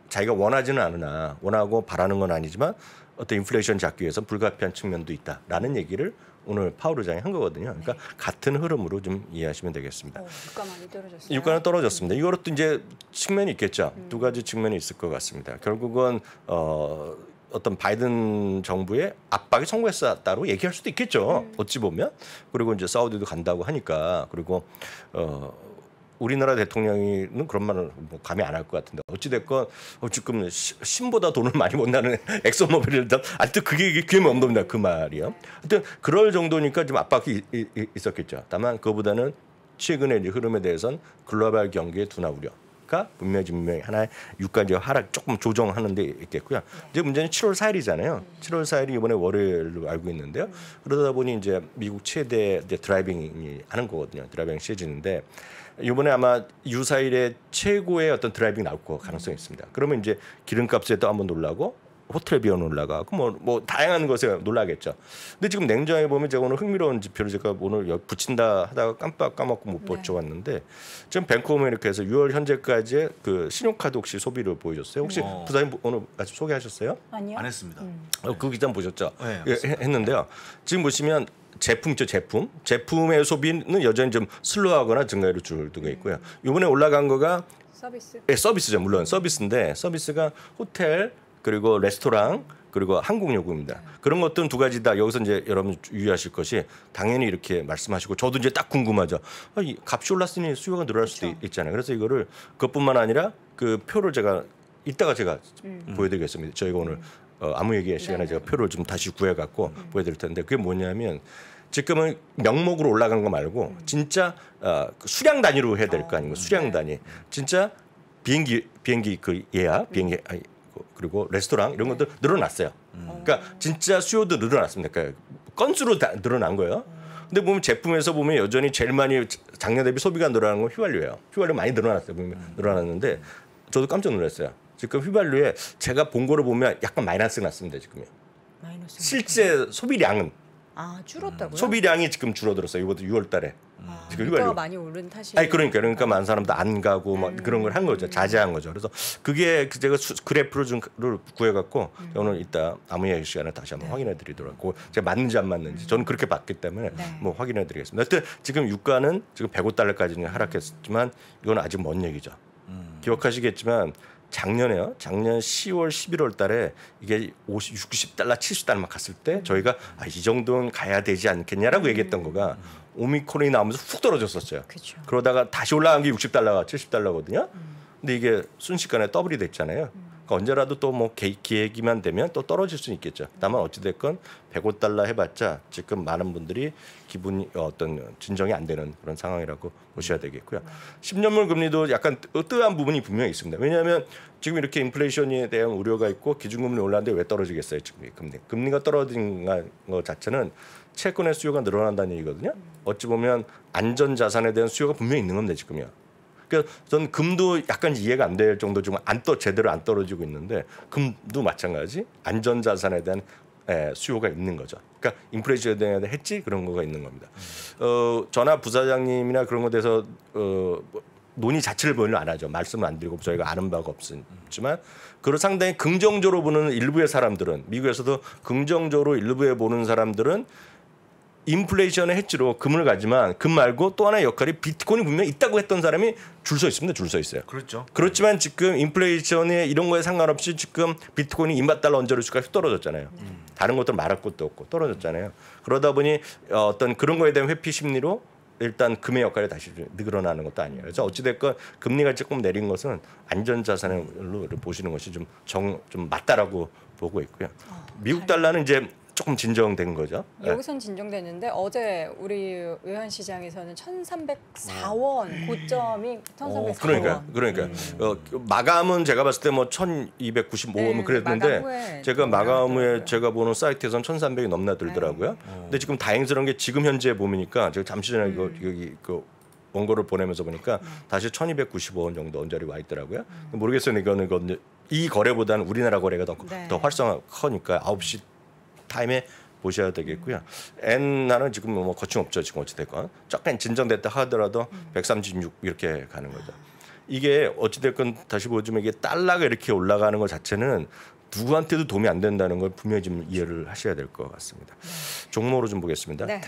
Speaker 9: 자기가 원하지는 않으나 원하고 바라는 건 아니지만 어떤 인플레이션 잡기 위해서 불가피한 측면도 있다라는 얘기를 오늘 파월 의장이 한 거거든요. 그러니까 같은 흐름으로 좀 이해하시면 되겠습니다.
Speaker 1: 유가 많이 떨어졌어요.
Speaker 9: 유가는 떨어졌습니다. 이거로 또 이제 측면이 있겠죠. 두 가지 측면이 있을 것 같습니다. 결국은 어떤 바이든 정부의 압박이 성공했다고 얘기할 수도 있겠죠. 어찌 보면. 그리고 이제 사우디도 간다고 하니까 그리고 우리나라 대통령이는 그런 말을 뭐 감히 안 할 것 같은데 어찌 됐건 지금 신보다 돈을 많이 못 나는 엑소모빌을 하여튼 그게 귀에 없는다 그 말이요. 하여튼 그럴 정도니까 좀 압박이 있었겠죠. 다만 그거보다는 최근의 흐름에 대해서는 글로벌 경기의 둔화 우려. 분명히 하나의 유가지 하락 조금 조정하는 데 있겠고요. 이제 문제는 7월 4일이잖아요. 7월 4일이 이번에 월요일로 알고 있는데요. 그러다 보니 이제 미국 최대 이제 드라이빙이 하는 거거든요. 드라이빙 시즌인데 이번에 아마 유사일에 최고의 어떤 드라이빙 나올 거 가능성이 있습니다. 그러면 이제 기름값에도 한번 놀라고 호텔 비용 올라가고 뭐 다양한 것에 놀라겠죠. 근데 지금 냉정하게 보면 제가 오늘 흥미로운 지표를 제가 오늘 붙인다 하다가 깜빡 까먹고 못 붙여왔는데 지금 뱅크 오브 아메리카에서 6월 현재까지의 그 신용카드 혹시 소비를 보여줬어요? 혹시 부장님 오늘 아직 소개하셨어요?
Speaker 1: 아니요.
Speaker 2: 안 했습니다.
Speaker 9: 그 기자 보셨죠?
Speaker 2: 네,
Speaker 9: 했는데요. 지금 보시면 제품의 소비는 여전히 좀 슬로우하거나 증가율을 줄고 있고요. 이번에 올라간 거가
Speaker 1: 서비스.
Speaker 9: 네, 서비스죠. 물론 서비스인데 서비스가 호텔 그리고 레스토랑 그리고 항공 요금입니다. 그런 것들은 두 가지다. 여기서 이제 여러분 유의하실 것이 당연히 이렇게 말씀하시고 저도 이제 딱 궁금하죠. 이 값이 올랐으니 수요가 늘어날 수도 있잖아요. 그래서 이거를 그것뿐만 아니라 그 표를 이따가 제가 보여드리겠습니다. 저희가 오늘 아무 얘기의 시간에 제가 표를 좀 다시 구해갖고 보여드릴 텐데 그게 뭐냐면 지금은 명목으로 올라간 거 말고 진짜 수량 단위로 해야 될 거 아니고 수량 단위. 진짜 비행기 그 예약 비행기 그리고 레스토랑 이런 것도 늘어났어요. 그러니까 진짜 수요도 늘어났습니다. 그러니까 건수로 다 늘어난 거예요. 근데 보면 제품에서 보면 여전히 제일 많이 작년 대비 소비가 늘어나는 건 휘발유예요. 휘발유 많이 늘어났어요. 늘어났는데 저도 깜짝 놀랐어요. 지금 휘발유에 제가 본 거를 보면 약간 마이너스가 났습니다. 지금요.
Speaker 1: 마이너스.
Speaker 9: 실제 소비량은
Speaker 1: 줄었다고요?
Speaker 9: 소비량이 지금 줄어들었어요. 이것도 6월달에. 지금 휘발유
Speaker 1: 많이 오른 탓이.
Speaker 9: 그러니까 많은 사람도 안 가고 막 그런 걸 한 거죠. 자제한 거죠. 그래서 그게 제가 그래프를 좀 구해갖고 오늘 이따 아무 이야기 시간에 다시 한번 확인해드리도록 하고 제가 맞는지 안 맞는지 저는 그렇게 봤기 때문에 뭐 확인해드리겠습니다. 하여튼 지금 유가는 지금 $105까지는 하락했지만 이건 아직 먼 얘기죠. 기억하시겠지만 작년 10월, 11월 달에 이게 60달러, 70달러 막 갔을 때 저희가 이 정도는 가야 되지 않겠냐라고 얘기했던 거가 오미크론이 나오면서 훅 떨어졌었어요.
Speaker 1: 그쵸.
Speaker 9: 그러다가 다시 올라간 게 60달러가 70달러거든요. 근데 이게 순식간에 더블이 됐잖아요. 그러니까 언제라도 또 뭐 기회기만 되면 또 떨어질 수는 있겠죠. 다만 어찌됐건 $105 해봤자 지금 많은 분들이 기분이 어떤 진정이 안 되는 그런 상황이라고 보셔야 되겠고요. 10년물 금리도 약간 뜨한 부분이 분명히 있습니다. 왜냐하면 지금 이렇게 인플레이션에 대한 우려가 있고 기준금리 올랐는데 왜 떨어지겠어요? 지금 금리가 떨어진 것 자체는 채권의 수요가 늘어난다는 얘기거든요. 어찌 보면 안전자산에 대한 수요가 분명히 있는 건데 지금요. 그러니까 전 금도 약간 이해가 안 될 정도 좀 제대로 안 떨어지고 있는데 금도 마찬가지 안전자산에 대한 수요가 있는 거죠. 그러니까 인플레이션에 대한 해지 그런 거가 있는 겁니다. 전화 부사장님이나 그런 것에 대해서 논의 자체를 본인은 안 하죠. 말씀을 안 드리고 저희가 아는 바가 없지만 그걸 상당히 긍정적으로 보는 일부의 사람들은 미국에서도 긍정적으로 일부에 보는 사람들은 인플레이션의 해지로 금을 가지만 금 말고 또 하나의 역할이 비트코인이 분명히 있다고 했던 사람이 줄 서 있습니다. 줄 서 있어요.
Speaker 2: 그렇죠.
Speaker 9: 그렇지만 지금 인플레이션에 이런 거에 상관없이 지금 비트코인이 2만 달러 언저리 수가 떨어졌잖아요. 다른 것들 말할 것도 없고 떨어졌잖아요. 그러다 보니 어떤 그런 거에 대한 회피 심리로 일단 금의 역할이 다시 늘어나는 것도 아니에요. 그래서 어찌됐건 금리가 조금 내린 것은 안전자산으로 보시는 것이 좀 맞다라고 보고 있고요. 미국 달러는 이제 조금 진정된 거죠.
Speaker 1: 여기선 진정됐는데 어제 우리 외환시장에서는 1,304원 고점이 1,304원.
Speaker 9: 그러니까 마감은 제가 봤을 때 뭐 1,295 뭐 그랬는데 제가 마감 후에 제가 보는 사이트에서는 1,300이 넘나 들더라고요. 근데 지금 다행스러운 게 지금 현재 보니까 제가 잠시 전에 여기 원고를 보내면서 보니까 다시 1,295원 정도 언저리 와 있더라고요. 모르겠어요. 이거는 이 거래보다는 우리나라 거래가 더 활성화 커니까 9시 타임에 보셔야 되겠고요. 엔화는 지금 뭐 거침없죠. 지금 어찌됐건 조금 진정됐다 하더라도 136 이렇게 가는 거죠. 이게 어찌됐건 다시 보여주면 이게 달러가 이렇게 올라가는 것 자체는 누구한테도 도움이 안 된다는 걸 분명히 좀 이해를 하셔야 될 것 같습니다. 종목으로 좀 보겠습니다.
Speaker 1: 네,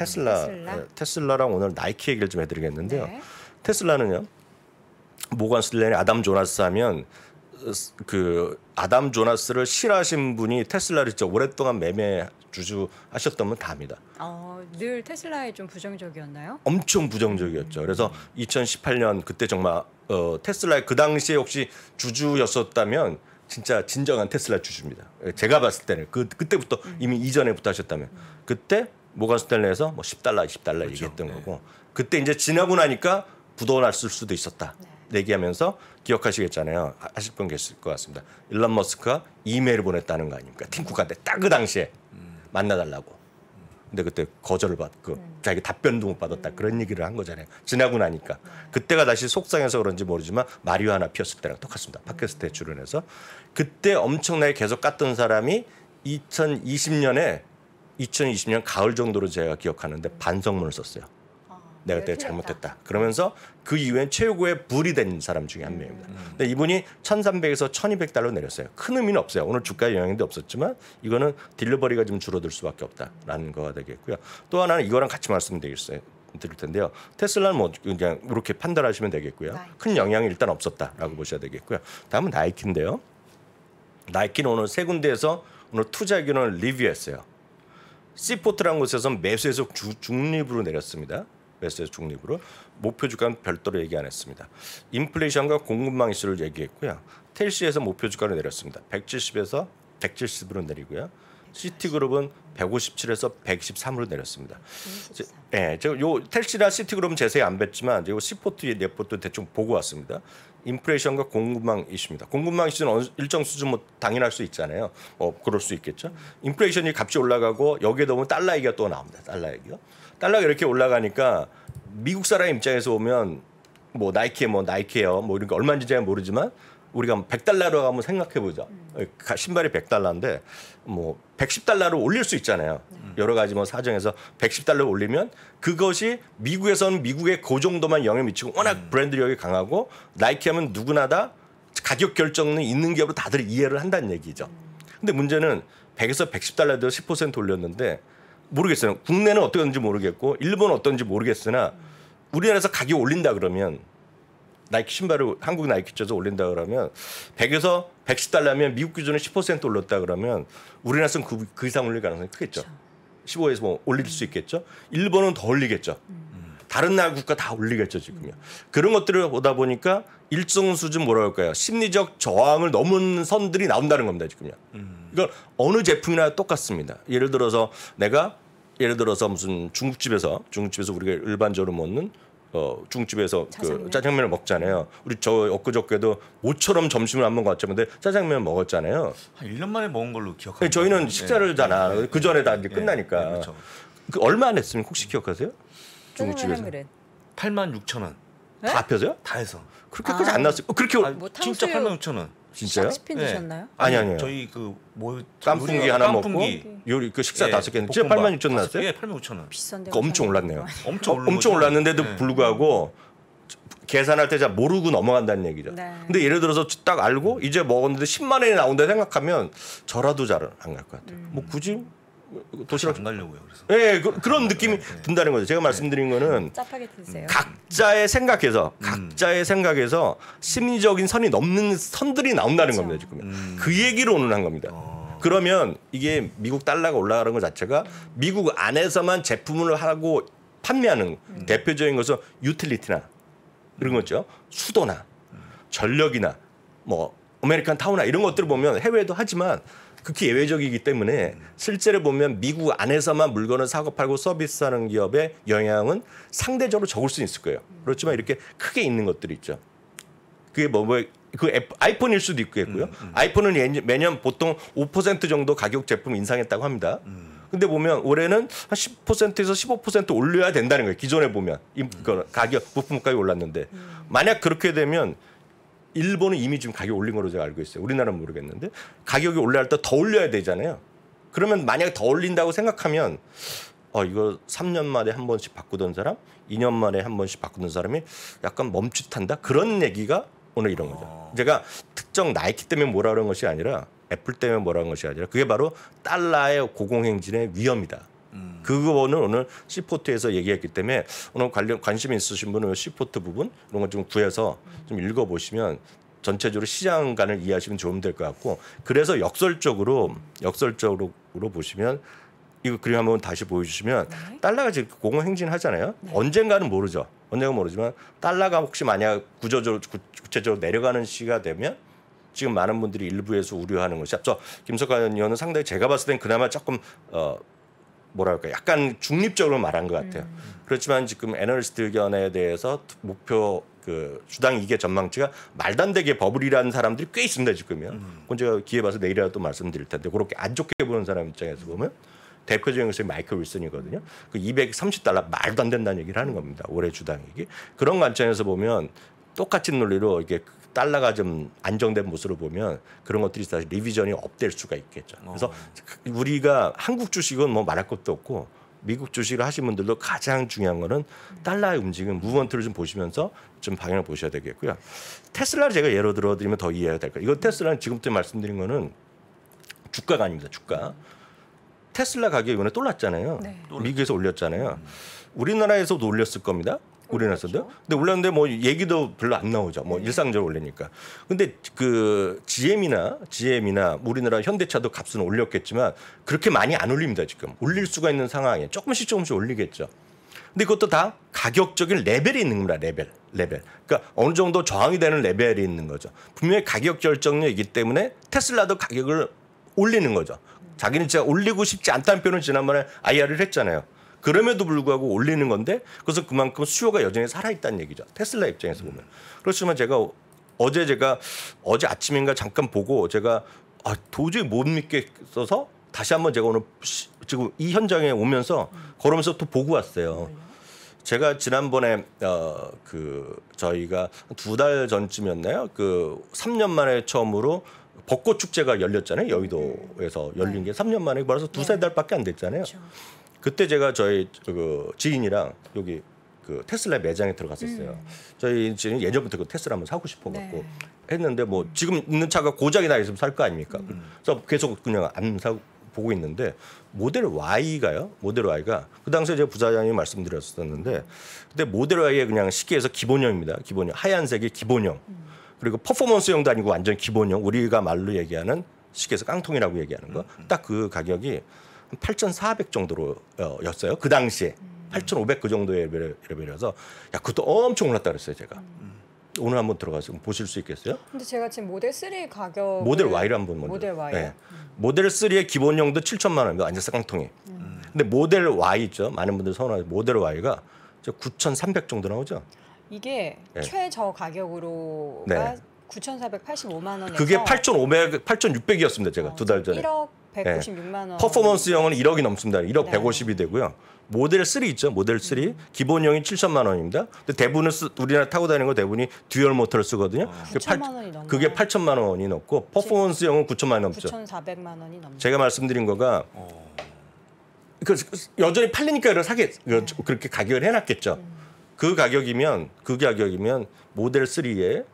Speaker 9: 테슬라랑 오늘 나이키 얘기를 좀 해드리겠는데요.
Speaker 1: 네.
Speaker 9: 테슬라는요. 모건 스탠리 아담 조나스 하면 그 아담 조나스를 싫어하신 분이 테슬라를 진짜 오랫동안 매매 주주하셨던 분 다 압니다.
Speaker 1: 늘 테슬라에 좀 부정적이었나요?
Speaker 9: 엄청 부정적이었죠. 그래서 2018년 그때 정말 테슬라의 그 당시에 혹시 주주였었다면 진짜 진정한 테슬라 주주입니다. 제가 봤을 때는 그때부터 이미 이전에부터 하셨다면 그때 모건 스탠리에서 뭐 10달러, 20달러
Speaker 2: 그렇죠.
Speaker 9: 얘기했던 거고 그때 이제 지나고 나니까 부도났을 수도 있었다. 얘기하면서 기억하시겠잖아요. 하실 분 계실 것 같습니다. 일론 머스크가 이메일을 보냈다는 거 아닙니까? 팀쿡한테 딱 그 당시에 만나달라고. 근데 그때 거절을 받고 자기 답변도 못 받았다. 그런 얘기를 한 거잖아요. 지나고 나니까. 그때가 다시 속상해서 그런지 모르지만 마리화나 피웠을 때랑 똑같습니다. 팟캐스트에 출연해서. 그때 엄청나게 계속 깠던 사람이 2020년 가을 정도로 제가 기억하는데 반성문을 썼어요. 내가 그때 잘못했다. 그러면서 그 이후엔 최고의 불이 된 사람 중에 한 명입니다. 근데 이분이 1,300에서 1,200달러 내렸어요. 큰 의미는 없어요. 오늘 주가에 영향도 없었지만 이거는 딜리버리가 좀 줄어들 수밖에 없다라는 거가 되겠고요. 또 하나는 이거랑 같이 말씀드릴 텐데요. 테슬라는 뭐 그냥 이렇게 판단하시면 되겠고요. 큰 영향이 일단 없었다라고 보셔야 되겠고요. 다음은 나이키인데요. 나이키는 오늘 세 군데에서 오늘 투자 의견을 리뷰했어요. 시포트라는 곳에서 매수에서 중립으로 내렸습니다. 매수에서 중립으로 목표 주가는 별도로 얘기 안 했습니다. 인플레이션과 공급망 이슈를 얘기했고요. 텔시에서 목표 주가를 내렸습니다. 170에서 170으로 내리고요. 시티그룹은 157에서 113으로 내렸습니다. 네, 제가 요 텔시나 시티그룹은 제세에 안 뵀지만 요 시포트 레포트 대충 보고 왔습니다. 인플레이션과 공급망 이슈입니다. 공급망 이슈는 일정 수준 뭐 당연할 수 있잖아요. 그럴 수 있겠죠. 인플레이션이 값이 올라가고 여기에 더불어 달러 얘기가 또 나옵니다. 달러 얘기요. 달러가 이렇게 올라가니까 미국 사람 입장에서 보면 뭐 나이키예요. 뭐 이런 거 얼마인지 제가 모르지만 우리가 100달러로 한번 생각해 보자. 신발이 100달러인데 뭐 110달러로 올릴 수 있잖아요. 여러 가지 뭐 사정에서 110달러 올리면 그것이 미국에서는 미국의 그 정도만 영향을 미치고 워낙 브랜드력이 강하고 나이키 하면 누구나 다 가격 결정은 있는 기업으로 다들 이해를 한다는 얘기죠. 근데 문제는 100에서 110달러도 10% 올렸는데 모르겠어요. 국내는 어떤지 모르겠고 일본은 어떤지 모르겠으나 우리나라에서 가격 올린다 그러면 나이키 신발을 한국 나이키 쳐서 올린다 그러면 100에서 110달러면 미국 기준으로 10% 올렸다 그러면 우리나라에서는 그 이상 올릴 가능성이 크겠죠. 15에서 뭐 올릴 수 있겠죠. 일본은 더 올리겠죠. 다른 나라 국가 다 올리겠죠 지금요. 그런 것들을 보다 보니까 일정 수준 뭐라 할까요? 심리적 저항을 넘은 선들이 나온다는 겁니다 지금요. 이건 어느 제품이나 똑같습니다. 예를 들어서 무슨 중국집에서 우리가 일반적으로 먹는 중국집에서 그 짜장면을 먹잖아요. 우리 엊그저께도 모처럼 점심을 한번 갔는데 짜장면을 먹었잖아요.
Speaker 2: 한 1년 만에 먹은 걸로 기억합니다.
Speaker 9: 저희는 식사를 잖아. 그 전에 다 이제 끝나니까.
Speaker 2: 네, 그렇죠.
Speaker 9: 그 얼마 안 했습니까? 혹시 기억하세요? 중국집에서
Speaker 2: 86,000원.
Speaker 9: 다 합해서요?
Speaker 2: 다 해서.
Speaker 9: 그렇게까지 안 나왔어요. 그렇게
Speaker 1: 뭐
Speaker 2: 진짜
Speaker 1: 탕수육
Speaker 2: 86,000원.
Speaker 9: 진짜요?
Speaker 1: 샥스핀
Speaker 2: 네.
Speaker 1: 드셨나요?
Speaker 9: 아니요.
Speaker 2: 저희 그
Speaker 9: 깐풍기 하나
Speaker 2: 깐풍기.
Speaker 9: 먹고 요리 그 식사
Speaker 2: 예,
Speaker 9: 5개 했는데 진짜 86,000원 나왔어요?
Speaker 2: 예, 86,000원.
Speaker 1: 비싼데.
Speaker 9: 엄청 올랐네요.
Speaker 2: 엄청 오른
Speaker 9: 엄청
Speaker 2: 거죠.
Speaker 9: 올랐는데도
Speaker 2: 네.
Speaker 9: 불구하고 계산할 때 잘 모르고 넘어간다는 얘기죠.
Speaker 1: 네.
Speaker 9: 근데 예를 들어서 딱 알고 이제 먹었는데 10만 원이 나온다 생각하면 저라도 잘 안 갈 것 같아요. 뭐 굳이 도시락
Speaker 2: 안 가려고요. 그래서.
Speaker 9: 예, 그런 느낌이 든다는 거죠. 제가 말씀드린 거는
Speaker 1: 짜파게티 드세요.
Speaker 9: 각자의 생각에서 심리적인 선이 넘는 선들이 나온다는 겁니다. 지금 그 얘기로 오늘 한 겁니다. 그러면 이게 미국 달러가 올라가는 것 자체가 미국 안에서만 제품을 하고 판매하는 대표적인 것은 유틸리티나 이런 거죠. 수도나 전력이나 뭐 아메리칸 타워나 이런 것들을 보면 해외에도 하지만 극히 예외적이기 때문에 실제로 보면 미국 안에서만 물건을 사고 팔고 서비스하는 기업의 영향은 상대적으로 적을 수 있을 거예요. 그렇지만 이렇게 크게 있는 것들이 있죠. 그게 아이폰일 수도 있겠고요. 아이폰은 매년 보통 5% 정도 가격 제품 인상했다고 합니다. 근데 보면 올해는 한 10%에서 15% 올려야 된다는 거예요. 기존에 보면 가격 부품 가격이 올랐는데 만약 그렇게 되면 일본은 이미 지금 가격 올린 걸로 제가 알고 있어요. 우리나라는 모르겠는데 가격이 올라갈 때 더 올려야 되잖아요. 그러면 만약에 더 올린다고 생각하면 이거 3년 만에 한 번씩 바꾸던 사람, 2년 만에 한 번씩 바꾸던 사람이 약간 멈칫한다. 그런 얘기가 오늘 이런 거죠. 제가 특정 나이키 때문에 뭐라 그런 것이 아니라 애플 때문에 뭐라 그런 것이 아니라 그게 바로 달러의 고공행진의 위험이다. 그거는 오늘 C포트에서 얘기했기 때문에 오늘 관심 있으신 분은 C포트 부분 이런 거 좀 구해서 좀 읽어보시면 전체적으로 시장관을 이해하시면 좋으면 될 것 같고 그래서 역설적으로 보시면 이거 그림 한번 다시 보여주시면 달러가 지금 고공행진하잖아요. 언젠가는 모르죠. 언젠가 모르지만 달러가 혹시 만약 구체적으로 내려가는 시기가 되면 지금 많은 분들이 일부에서 우려하는 것이 앞서 김석환 의원은 상당히 제가 봤을 땐 그나마 조금 뭐랄까 약간 중립적으로 말한 것 같아요. 그렇지만 지금 애널리스트 의견에 대해서 목표 그 주당 이익의 전망치가 말도 안 되게 버블이라는 사람들이 꽤 있습니다 지금요. 그건 제가 기회 봐서 내일이라도 또 말씀드릴 텐데 그렇게 안 좋게 보는 사람 입장에서 보면 대표적인 것이 마이클 윌슨이거든요. 그 230달러 말도 안 된다는 얘기를 하는 겁니다. 올해 주당 이익이 그런 관점에서 보면 똑같은 논리로 이게 달러가 좀 안정된 모습으로 보면 그런 것들이 사실 리비전이 업될 수가 있겠죠. 그래서 우리가 한국 주식은 뭐 말할 것도 없고 미국 주식을 하신 분들도 가장 중요한 거는 달러의 움직임, 무브먼트를 좀 보시면서 좀 방향을 보셔야 되겠고요. 테슬라를 제가 예로 들어드리면 더 이해가 될 거예요. 이거 테슬라는 지금부터 말씀드린 거는 주가가 아닙니다. 주가. 테슬라 가격이 이번에 또 올랐잖아요.
Speaker 1: 네.
Speaker 9: 미국에서 올렸잖아요. 우리나라에서도 올렸을 겁니다. 우리나라에서도. 근데 올랐는데 뭐 얘기도 별로 안 나오죠. 뭐 일상적으로 올리니까. 근데 그 GM이나 우리나라 현대차도 값은 올렸겠지만 그렇게 많이 안 올립니다. 지금. 올릴 수가 있는 상황이에요. 조금씩 올리겠죠. 근데 그것도 다 가격적인 레벨이 있는 겁니다. 레벨. 그러니까 어느 정도 저항이 되는 레벨이 있는 거죠. 분명히 가격 결정력이기 때문에 테슬라도 가격을 올리는 거죠. 자기는 진짜 올리고 싶지 않다는 표현을 지난번에 IR을 했잖아요. 그럼에도 불구하고 올리는 건데 그래서 그만큼 수요가 여전히 살아있다는 얘기죠. 테슬라 입장에서 보면. 그렇지만 제가 어제 아침인가 잠깐 보고 제가 도저히 못 믿겠어서 다시 한번 제가 오늘 지금 이 현장에 오면서 걸으면서 또 보고 왔어요. 제가 지난번에 저희가 2달 전쯤이었나요? 그 3년 만에 처음으로 벚꽃 축제가 열렸잖아요. 여의도에서 열린 게 3년 만에 벌써 2-3달밖에 안 됐잖아요.
Speaker 1: 그렇죠.
Speaker 9: 그때 제가 저희 그 지인이랑 여기 그 테슬라 매장에 들어갔었어요. 저희 지인 예전부터 그 테슬라 한번 사고 싶어갖고 했는데 뭐 지금 있는 차가 고장이 나 있으면 살 거 아닙니까? 그래서 계속 그냥 안 사고 보고 있는데 모델 Y가 그 당시에 제가 부사장님이 말씀드렸었는데 근데 모델 Y의 그냥 쉽게 해서 기본형입니다. 기본형 하얀색의 기본형. 그리고 퍼포먼스형도 아니고 완전 기본형 우리가 말로 얘기하는 쉽게 해서 깡통이라고 얘기하는 거 딱 그 가격이 8,400 정도로였어요. 그 당시에 8,500 그 정도의 레벨이라서 그것도 엄청 올랐다 그랬어요. 제가 오늘 한번 들어가서 보실 수 있겠어요?
Speaker 1: 근데 제가 지금 모델 3 가격
Speaker 9: 모델 Y를 한번 먼저.
Speaker 1: 모델 Y.
Speaker 9: 네. 모델 3의 기본형도 7천만 원입니다. 완전 깡통이. 근데 모델 Y 있죠. 많은 분들 선호하는 모델 Y가 9,300 정도 나오죠.
Speaker 1: 이게 최저 가격으로가 9,485만 원에서
Speaker 9: 그게 8,600이었습니다. 제가 2달 전에.
Speaker 1: 1억 196만 원.
Speaker 9: 퍼포먼스형은 1억이 넘습니다. 1억
Speaker 1: 네.
Speaker 9: 150이 되고요. 모델 3 있죠. 모델 3 기본형이 7천만 원입니다. 근데 대부분 우리나라 타고 다니는 거 대부분이 듀얼 모터를 쓰거든요.
Speaker 1: 9천만 원이 넘어요.
Speaker 9: 그게 8천만 원이 넘고 퍼포먼스형은 9천만 원이 넘죠.
Speaker 1: 9,400만 원이 넘죠.
Speaker 9: 제가 말씀드린 거가 그 여전히 팔리니까 그렇게 가격을 해놨겠죠. 그 가격이면 모델 3에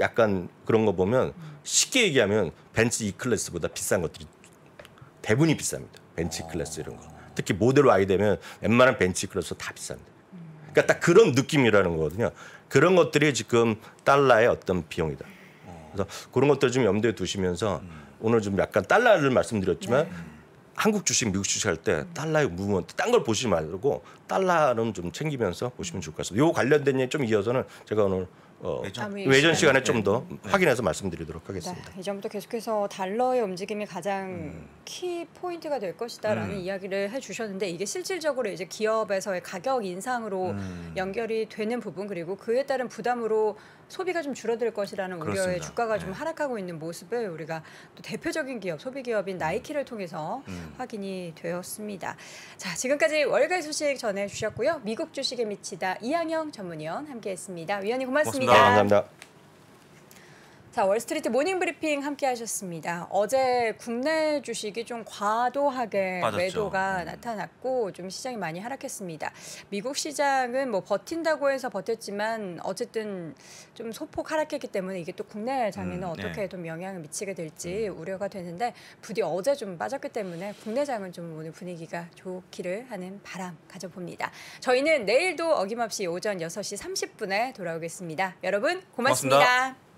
Speaker 9: 약간 그런 거 보면 쉽게 얘기하면 벤츠 E 클래스보다 비싼 것들이 대부분이 비쌉니다. 벤츠 클래스 이런 거. 특히 모델 Y 되면 웬만한 벤츠 클래스 다 비쌉니다. 그러니까 딱 그런 느낌이라는 거거든요. 그런 것들이 지금 달러의 어떤 비용이다. 그래서 그런 것들 좀 염두에 두시면서 오늘 좀 약간 달러를 말씀드렸지만 한국 주식, 미국 주식 할 때 달러의 무브먼트, 딴 걸 보시지 말고 달러는 좀 챙기면서 보시면 좋을 것 같습니다. 요 관련된 얘기 좀 이어서는 제가 오늘 외전 시간에 좀 더 확인해서 말씀드리도록 하겠습니다.
Speaker 1: 네, 이전부터 계속해서 달러의 움직임이 가장 키 포인트가 될 것이다라는 이야기를 해주셨는데 이게 실질적으로 이제 기업에서의 가격 인상으로 연결이 되는 부분 그리고 그에 따른 부담으로 소비가 좀 줄어들 것이라는 우려에
Speaker 2: 그렇습니다.
Speaker 1: 주가가 좀 하락하고 있는 모습을 우리가 또 대표적인 기업, 소비 기업인 나이키를 통해서 확인이 되었습니다. 자, 지금까지 월가의 소식 전해주셨고요. 미국 주식에 미치다 이항영 전문위원 함께했습니다. 위원님 고맙습니다.
Speaker 9: 네, 감사합니다.
Speaker 1: 자, 월스트리트 모닝 브리핑 함께 하셨습니다. 어제 국내 주식이 좀 과도하게
Speaker 2: 빠졌죠.
Speaker 1: 매도가 나타났고 좀 시장이 많이 하락했습니다. 미국 시장은 뭐 버틴다고 해서 버텼지만 어쨌든 좀 소폭 하락했기 때문에 이게 또 국내 장에는 어떻게 좀 영향을 미치게 될지 우려가 되는데 부디 어제 좀 빠졌기 때문에 국내 장은 좀 오늘 분위기가 좋기를 하는 바람 가져봅니다. 저희는 내일도 어김없이 오전 6시 30분에 돌아오겠습니다. 여러분 고맙습니다.
Speaker 2: 고맙습니다.